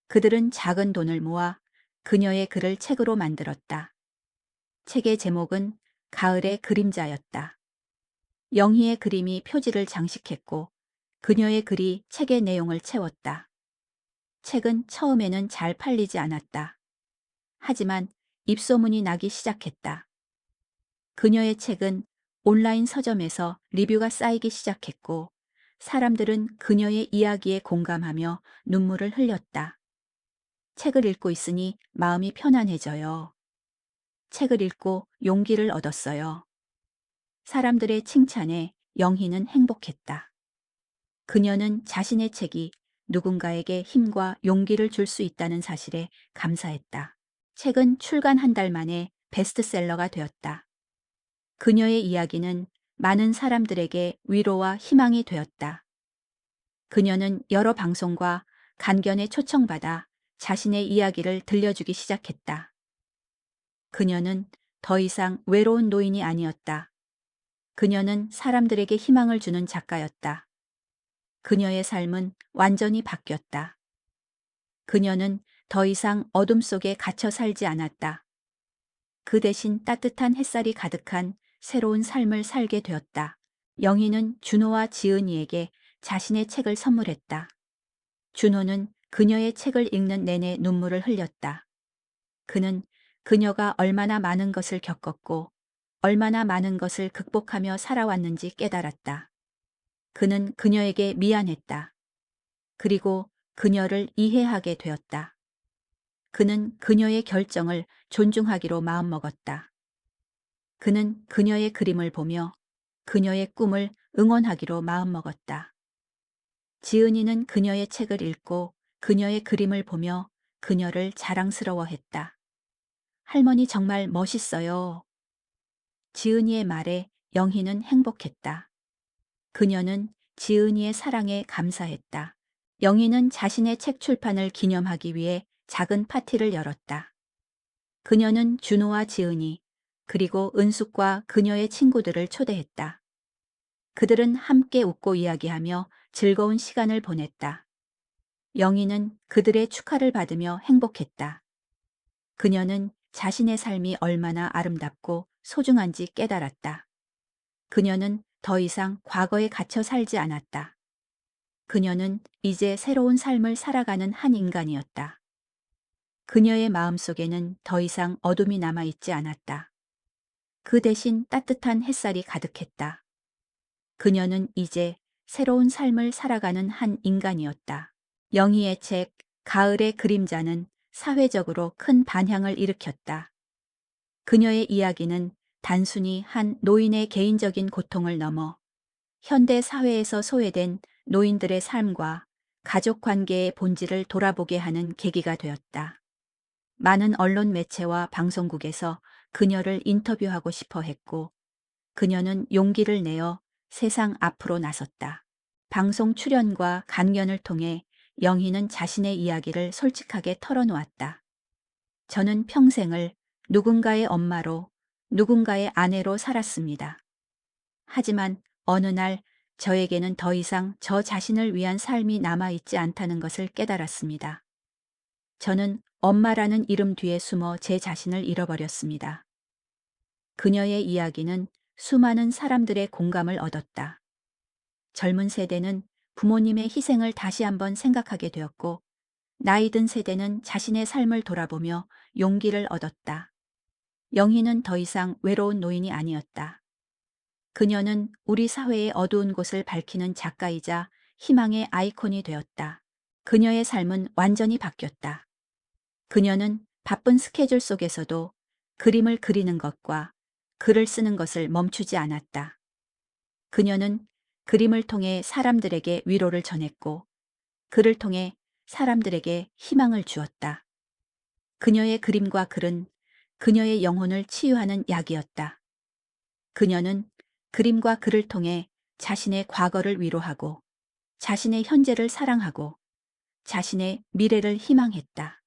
그들은 작은 돈을 모아 그녀의 글을 책으로 만들었다. 책의 제목은 가을의 그림자였다. 영희의 그림이 표지를 장식했고 그녀의 글이 책의 내용을 채웠다. 책은 처음에는 잘 팔리지 않았다. 하지만 입소문이 나기 시작했다. 그녀의 책은 온라인 서점에서 리뷰가 쌓이기 시작했고 사람들은 그녀의 이야기에 공감하며 눈물을 흘렸다. 책을 읽고 있으니 마음이 편안해져요. 책을 읽고 용기를 얻었어요. 사람들의 칭찬에 영희는 행복했다. 그녀는 자신의 책이 누군가에게 힘과 용기를 줄 수 있다는 사실에 감사했다. 책은 출간 한 달 만에 베스트셀러가 되었다. 그녀의 이야기는 많은 사람들에게 위로와 희망이 되었다. 그녀는 여러 방송과 간견에 초청받아 자신의 이야기를 들려주기 시작했다. 그녀는 더 이상 외로운 노인이 아니었다. 그녀는 사람들에게 희망을 주는 작가였다. 그녀의 삶은 완전히 바뀌었다. 그녀는 더 이상 어둠 속에 갇혀 살지 않았다. 그 대신 따뜻한 햇살이 가득한 새로운 삶을 살게 되었다. 영희는 준호와 지은이에게 자신의 책을 선물했다. 준호는 그녀의 책을 읽는 내내 눈물을 흘렸다. 그는 그녀가 얼마나 많은 것을 겪었고 얼마나 많은 것을 극복하며 살아왔는지 깨달았다. 그는 그녀에게 미안했다. 그리고 그녀를 이해하게 되었다. 그는 그녀의 결정을 존중하기로 마음먹었다. 그는 그녀의 그림을 보며 그녀의 꿈을 응원하기로 마음먹었다. 지은이는 그녀의 책을 읽고 그녀의 그림을 보며 그녀를 자랑스러워했다. 할머니 정말 멋있어요. 지은이의 말에 영희는 행복했다. 그녀는 지은이의 사랑에 감사했다. 영희는 자신의 책 출판을 기념하기 위해 작은 파티를 열었다. 그녀는 준호와 지은이, 그리고 은숙과 그녀의 친구들을 초대했다. 그들은 함께 웃고 이야기하며 즐거운 시간을 보냈다. 영희는 그들의 축하를 받으며 행복했다. 그녀는 자신의 삶이 얼마나 아름답고 소중한지 깨달았다. 그녀는 더 이상 과거에 갇혀 살지 않았다. 그녀는 이제 새로운 삶을 살아가는 한 인간이었다. 그녀의 마음속에는 더 이상 어둠이 남아있지 않았다. 그 대신 따뜻한 햇살이 가득했다. 그녀는 이제 새로운 삶을 살아가는 한 인간이었다. 영희의 책 가을의 그림자는 사회적으로 큰 반향을 일으켰다. 그녀의 이야기는 단순히 한 노인의 개인적인 고통을 넘어 현대 사회에서 소외된 노인들의 삶과 가족 관계의 본질을 돌아보게 하는 계기가 되었다. 많은 언론 매체와 방송국에서 그녀를 인터뷰하고 싶어 했고, 그녀는 용기를 내어 세상 앞으로 나섰다. 방송 출연과 강연을 통해 영희는 자신의 이야기를 솔직하게 털어놓았다. 저는 평생을 누군가의 엄마로, 누군가의 아내로 살았습니다. 하지만 어느 날 저에게는 더 이상 저 자신을 위한 삶이 남아있지 않다는 것을 깨달았습니다. 저는 엄마라는 이름 뒤에 숨어 제 자신을 잃어버렸습니다. 그녀의 이야기는 수많은 사람들의 공감을 얻었다. 젊은 세대는 부모님의 희생을 다시 한번 생각하게 되었고, 나이 든 세대는 자신의 삶을 돌아보며 용기를 얻었다. 영희는 더 이상 외로운 노인이 아니었다. 그녀는 우리 사회의 어두운 곳을 밝히는 작가이자 희망의 아이콘이 되었다. 그녀의 삶은 완전히 바뀌었다. 그녀는 바쁜 스케줄 속에서도 그림을 그리는 것과 글을 쓰는 것을 멈추지 않았다. 그녀는 그림을 통해 사람들에게 위로를 전했고, 글을 통해 사람들에게 희망을 주었다. 그녀의 그림과 글은 그녀의 영혼을 치유하는 약이었다. 그녀는 그림과 글을 통해 자신의 과거를 위로하고, 자신의 현재를 사랑하고, 자신의 미래를 희망했다.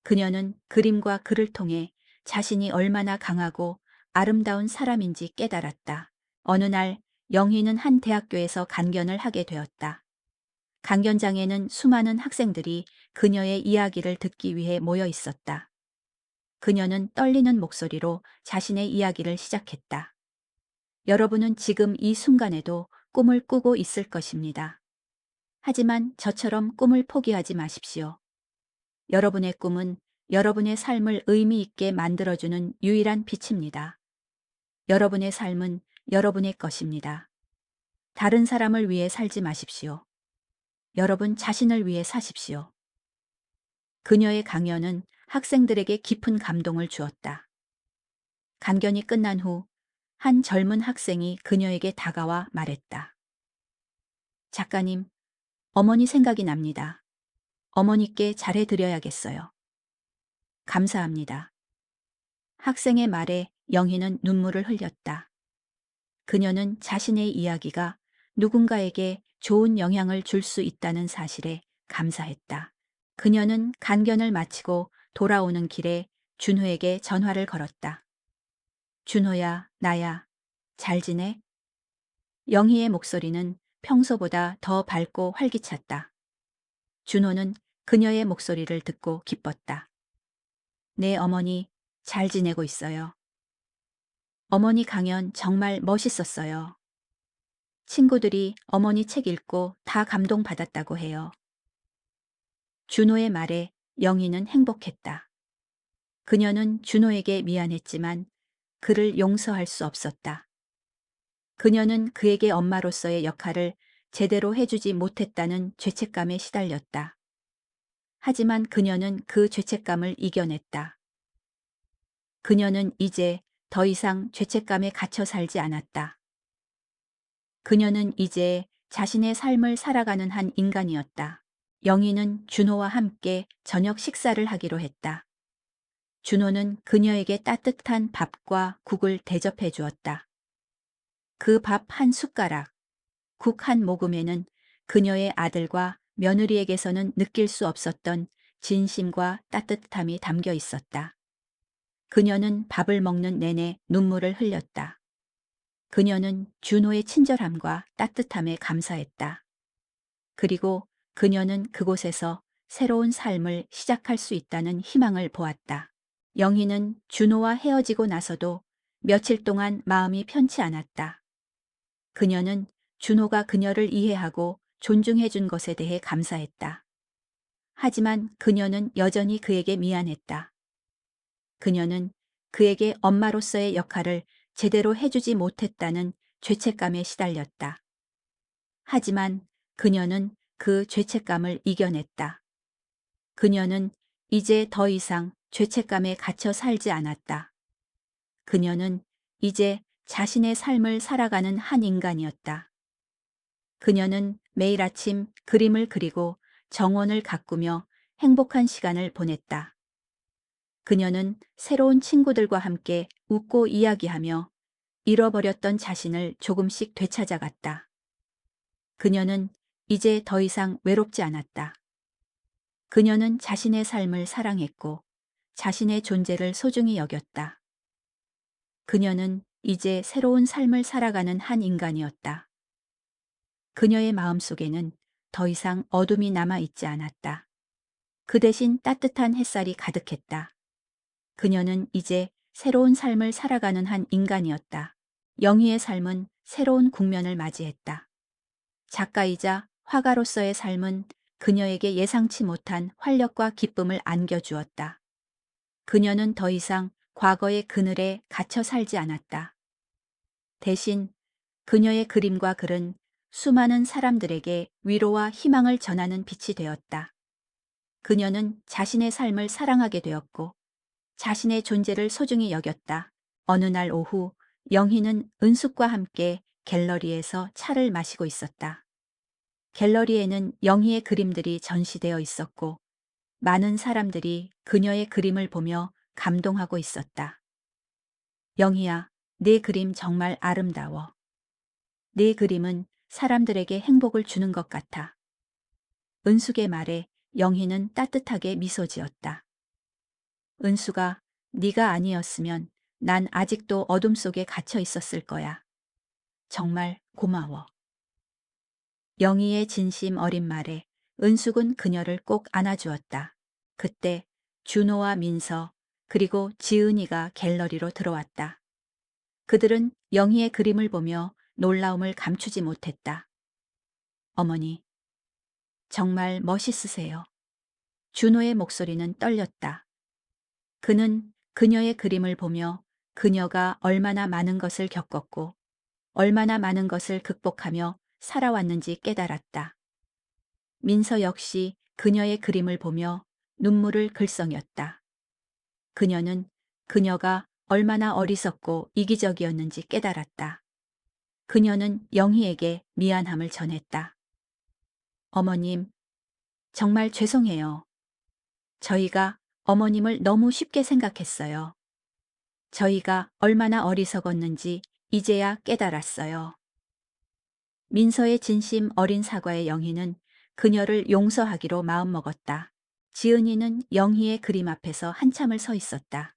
그녀는 그림과 글을 통해 자신이 얼마나 강하고 아름다운 사람인지 깨달았다. 어느 날 영희는 한 대학교에서 강연을 하게 되었다. 강연장에는 수많은 학생들이 그녀의 이야기를 듣기 위해 모여 있었다. 그녀는 떨리는 목소리로 자신의 이야기를 시작했다. 여러분은 지금 이 순간에도 꿈을 꾸고 있을 것입니다. 하지만 저처럼 꿈을 포기하지 마십시오. 여러분의 꿈은 여러분의 삶을 의미 있게 만들어주는 유일한 빛입니다. 여러분의 삶은 여러분의 것입니다. 다른 사람을 위해 살지 마십시오. 여러분 자신을 위해 사십시오. 그녀의 강연은 학생들에게 깊은 감동을 주었다. 강연이 끝난 후 한 젊은 학생이 그녀에게 다가와 말했다. 작가님, 어머니 생각이 납니다. 어머니께 잘해드려야겠어요. 감사합니다. 학생의 말에 영희는 눈물을 흘렸다. 그녀는 자신의 이야기가 누군가에게 좋은 영향을 줄 수 있다는 사실에 감사했다. 그녀는 강연을 마치고 돌아오는 길에 준호에게 전화를 걸었다. 준호야, 나야. 잘 지내? 영희의 목소리는 평소보다 더 밝고 활기찼다. 준호는 그녀의 목소리를 듣고 기뻤다. 네, 어머니, 잘 지내고 있어요. 어머니 강연 정말 멋있었어요. 친구들이 어머니 책 읽고 다 감동받았다고 해요. 준호의 말에 영희는 행복했다. 그녀는 준호에게 미안했지만 그를 용서할 수 없었다. 그녀는 그에게 엄마로서의 역할을 제대로 해주지 못했다는 죄책감에 시달렸다. 하지만 그녀는 그 죄책감을 이겨냈다. 그녀는 이제 더 이상 죄책감에 갇혀 살지 않았다. 그녀는 이제 자신의 삶을 살아가는 한 인간이었다. 영희는 준호와 함께 저녁 식사를 하기로 했다. 준호는 그녀에게 따뜻한 밥과 국을 대접해 주었다. 그 밥 한 숟가락, 국 한 모금에는 그녀의 아들과 며느리에게서는 느낄 수 없었던 진심과 따뜻함이 담겨 있었다. 그녀는 밥을 먹는 내내 눈물을 흘렸다. 그녀는 준호의 친절함과 따뜻함에 감사했다. 그리고 그녀는 그곳에서 새로운 삶을 시작할 수 있다는 희망을 보았다. 영희는 준호와 헤어지고 나서도 며칠 동안 마음이 편치 않았다. 그녀는 준호가 그녀를 이해하고 존중해 준 것에 대해 감사했다. 하지만 그녀는 여전히 그에게 미안했다. 그녀는 그에게 엄마로서의 역할을 제대로 해주지 못했다는 죄책감에 시달렸다. 하지만 그녀는 그 죄책감을 이겨냈다. 그녀는 이제 더 이상 죄책감에 갇혀 살지 않았다. 그녀는 이제 자신의 삶을 살아가는 한 인간이었다. 그녀는 매일 아침 그림을 그리고 정원을 가꾸며 행복한 시간을 보냈다. 그녀는 새로운 친구들과 함께 웃고 이야기하며 잃어버렸던 자신을 조금씩 되찾아갔다. 그녀는 이제 더 이상 외롭지 않았다. 그녀는 자신의 삶을 사랑했고 자신의 존재를 소중히 여겼다. 그녀는 이제 새로운 삶을 살아가는 한 인간이었다. 그녀의 마음속에는 더 이상 어둠이 남아 있지 않았다. 그 대신 따뜻한 햇살이 가득했다. 그녀는 이제 새로운 삶을 살아가는 한 인간이었다. 영희의 삶은 새로운 국면을 맞이했다. 작가이자 화가로서의 삶은 그녀에게 예상치 못한 활력과 기쁨을 안겨주었다. 그녀는 더 이상 과거의 그늘에 갇혀 살지 않았다. 대신 그녀의 그림과 글은 수많은 사람들에게 위로와 희망을 전하는 빛이 되었다. 그녀는 자신의 삶을 사랑하게 되었고 자신의 존재를 소중히 여겼다. 어느 날 오후 영희는 은숙과 함께 갤러리에서 차를 마시고 있었다. 갤러리에는 영희의 그림들이 전시되어 있었고 많은 사람들이 그녀의 그림을 보며 감동하고 있었다. 영희야, 네 그림 정말 아름다워. 네 그림은 사람들에게 행복을 주는 것 같아. 은숙의 말에 영희는 따뜻하게 미소 지었다. 은숙아, 네가 아니었으면 난 아직도 어둠 속에 갇혀 있었을 거야. 정말 고마워. 영희의 진심 어린 말에 은숙은 그녀를 꼭 안아주었다. 그때 준호와 민서 그리고 지은이가 갤러리로 들어왔다. 그들은 영희의 그림을 보며 놀라움을 감추지 못했다. 어머니, 정말 멋있으세요. 준호의 목소리는 떨렸다. 그는 그녀의 그림을 보며 그녀가 얼마나 많은 것을 겪었고 얼마나 많은 것을 극복하며 살아왔는지 깨달았다. 민서 역시 그녀의 그림을 보며 눈물을 글썽였다. 그녀는 그녀가 얼마나 어리석고 이기적이었는지 깨달았다. 그녀는 영희에게 미안함을 전했다. 어머님, 정말 죄송해요. 저희가 어머님을 너무 쉽게 생각했어요. 저희가 얼마나 어리석었는지 이제야 깨달았어요. 민서의 진심 어린 사과에 영희는 그녀를 용서하기로 마음먹었다. 지은이는 영희의 그림 앞에서 한참을 서 있었다.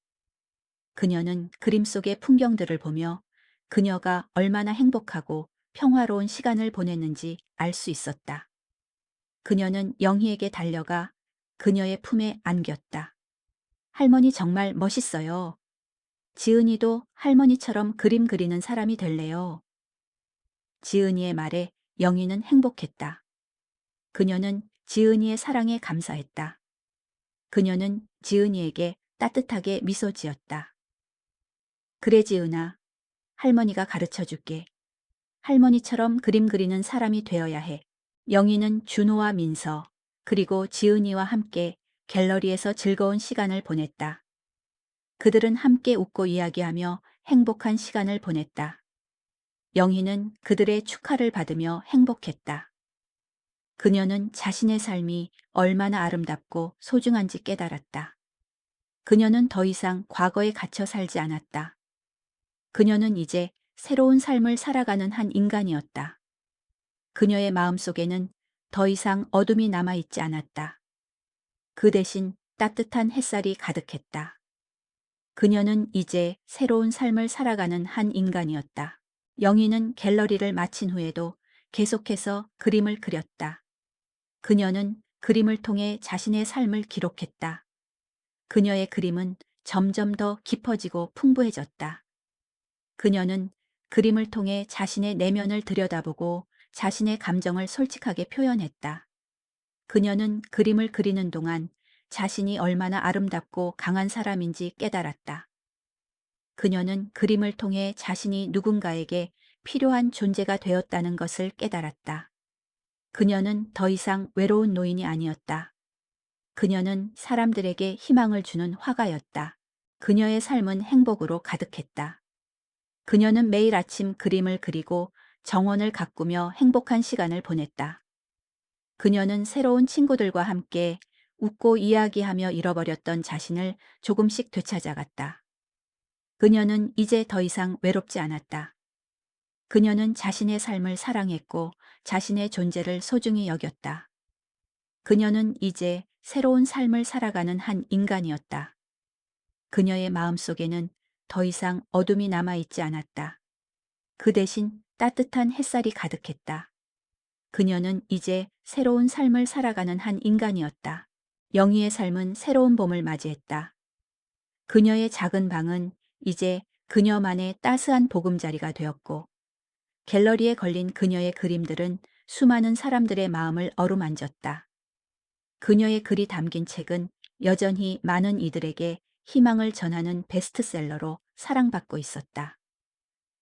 그녀는 그림 속의 풍경들을 보며 그녀가 얼마나 행복하고 평화로운 시간을 보냈는지 알 수 있었다. 그녀는 영희에게 달려가 그녀의 품에 안겼다. 할머니 정말 멋있어요. 지은이도 할머니처럼 그림 그리는 사람이 될래요. 지은이의 말에 영희는 행복했다. 그녀는 지은이의 사랑에 감사했다. 그녀는 지은이에게 따뜻하게 미소 지었다. 그래 지은아, 할머니가 가르쳐 줄게. 할머니처럼 그림 그리는 사람이 되어야 해. 영희는 준호와 민서, 그리고 지은이와 함께 갤러리에서 즐거운 시간을 보냈다. 그들은 함께 웃고 이야기하며 행복한 시간을 보냈다. 영희는 그들의 축하를 받으며 행복했다. 그녀는 자신의 삶이 얼마나 아름답고 소중한지 깨달았다. 그녀는 더 이상 과거에 갇혀 살지 않았다. 그녀는 이제 새로운 삶을 살아가는 한 인간이었다. 그녀의 마음속에는 더 이상 어둠이 남아있지 않았다. 그 대신 따뜻한 햇살이 가득했다. 그녀는 이제 새로운 삶을 살아가는 한 인간이었다. 영희는 갤러리를 마친 후에도 계속해서 그림을 그렸다. 그녀는 그림을 통해 자신의 삶을 기록했다. 그녀의 그림은 점점 더 깊어지고 풍부해졌다. 그녀는 그림을 통해 자신의 내면을 들여다보고 자신의 감정을 솔직하게 표현했다. 그녀는 그림을 그리는 동안 자신이 얼마나 아름답고 강한 사람인지 깨달았다. 그녀는 그림을 통해 자신이 누군가에게 필요한 존재가 되었다는 것을 깨달았다. 그녀는 더 이상 외로운 노인이 아니었다. 그녀는 사람들에게 희망을 주는 화가였다. 그녀의 삶은 행복으로 가득했다. 그녀는 매일 아침 그림을 그리고 정원을 가꾸며 행복한 시간을 보냈다. 그녀는 새로운 친구들과 함께 웃고 이야기하며 잃어버렸던 자신을 조금씩 되찾아갔다. 그녀는 이제 더 이상 외롭지 않았다. 그녀는 자신의 삶을 사랑했고 자신의 존재를 소중히 여겼다. 그녀는 이제 새로운 삶을 살아가는 한 인간이었다. 그녀의 마음속에는 더 이상 어둠이 남아있지 않았다. 그 대신 따뜻한 햇살이 가득했다. 그녀는 이제 새로운 삶을 살아가는 한 인간이었다. 영희의 삶은 새로운 봄을 맞이했다. 그녀의 작은 방은 이제 그녀만의 따스한 보금자리가 되었고, 갤러리에 걸린 그녀의 그림들은 수많은 사람들의 마음을 어루만졌다. 그녀의 글이 담긴 책은 여전히 많은 이들에게 희망을 전하는 베스트셀러로 사랑받고 있었다.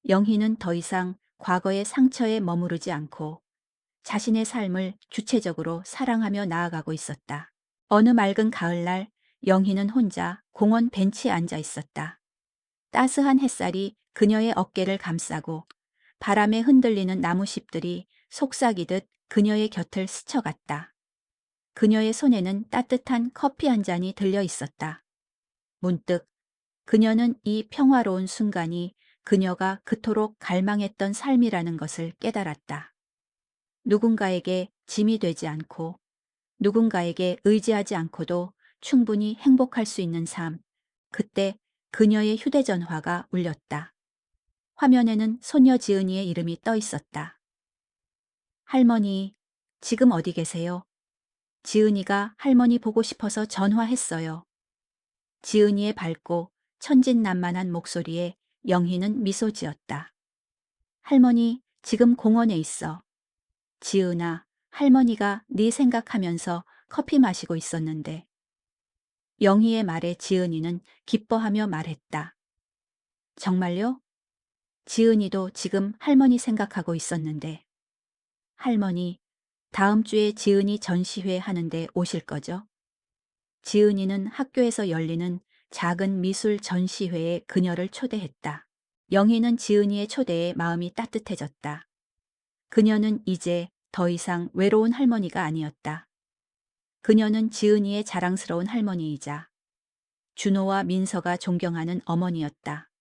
영희는 더 이상 과거의 상처에 머무르지 않고 자신의 삶을 주체적으로 사랑하며 나아가고 있었다. 어느 맑은 가을날 영희는 혼자 공원 벤치에 앉아 있었다. 따스한 햇살이 그녀의 어깨를 감싸고 바람에 흔들리는 나무잎들이 속삭이듯 그녀의 곁을 스쳐갔다. 그녀의 손에는 따뜻한 커피 한 잔이 들려 있었다. 문득 그녀는 이 평화로운 순간이 그녀가 그토록 갈망했던 삶이라는 것을 깨달았다. 누군가에게 짐이 되지 않고 누군가에게 의지하지 않고도 충분히 행복할 수 있는 삶. 그때 그녀의 휴대전화가 울렸다. 화면에는 소녀 지은이의 이름이 떠 있었다. 할머니, 지금 어디 계세요? 지은이가 할머니 보고 싶어서 전화했어요. 지은이의 밝고 천진난만한 목소리에 영희는 미소 지었다. 할머니, 지금 공원에 있어. 지은아, 할머니가 네 생각하면서 커피 마시고 있었는데. 영희의 말에 지은이는 기뻐하며 말했다. 정말요? 지은이도 지금 할머니 생각하고 있었는데. 할머니, 다음 주에 지은이 전시회 하는데 오실 거죠? 지은이는 학교에서 열리는 작은 미술 전시회에 그녀를 초대했다. 영희는 지은이의 초대에 마음이 따뜻해졌다. 그녀는 이제 더 이상 외로운 할머니가 아니었다. 그녀는 지은이의 자랑스러운 할머니이자 준호와 민서가 존경하는 어머니였다.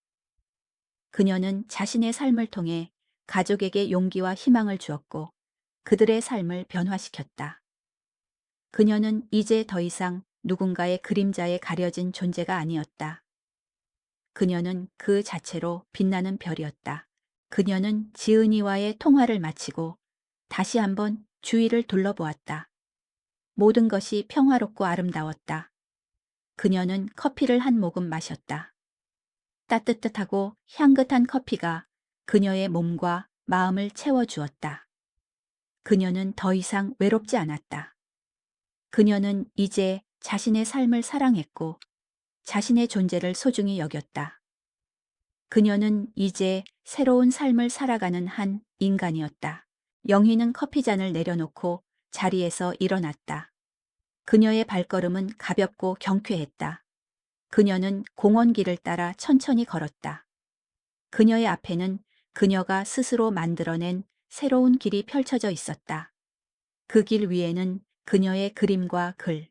그녀는 자신의 삶을 통해 가족에게 용기와 희망을 주었고 그들의 삶을 변화시켰다. 그녀는 이제 더 이상 누군가의 그림자에 가려진 존재가 아니었다. 그녀는 그 자체로 빛나는 별이었다. 그녀는 지은이와의 통화를 마치고 다시 한번 주위를 둘러보았다. 모든 것이 평화롭고 아름다웠다. 그녀는 커피를 한 모금 마셨다. 따뜻하고 향긋한 커피가 그녀의 몸과 마음을 채워주었다. 그녀는 더 이상 외롭지 않았다. 그녀는 이제 자신의 삶을 사랑했고 자신의 존재를 소중히 여겼다. 그녀는 이제 새로운 삶을 살아가는 한 인간이었다. 영희는 커피잔을 내려놓고 자리에서 일어났다. 그녀의 발걸음은 가볍고 경쾌했다. 그녀는 공원길을 따라 천천히 걸었다. 그녀의 앞에는 그녀가 스스로 만들어낸 새로운 길이 펼쳐져 있었다. 그 길 위에는 그녀의 그림과 글,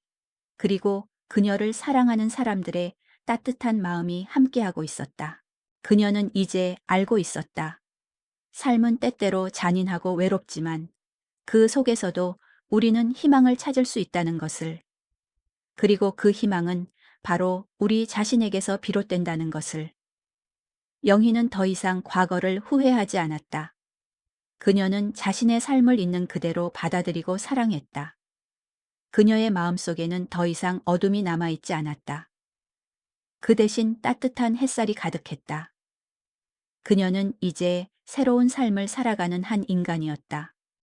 그리고 그녀를 사랑하는 사람들의 따뜻한 마음이 함께하고 있었다. 그녀는 이제 알고 있었다. 삶은 때때로 잔인하고 외롭지만 그 속에서도 우리는 희망을 찾을 수 있다는 것을. 그리고 그 희망은 바로 우리 자신에게서 비롯된다는 것을. 영희는 더 이상 과거를 후회하지 않았다. 그녀는 자신의 삶을 있는 그대로 받아들이고 사랑했다. 그녀의 마음속에는 더 이상 어둠이 남아있지 않았다. 그 대신 따뜻한 햇살이 가득했다. 그녀는 이제 새로운 삶을 살아가는 한 인간이었다.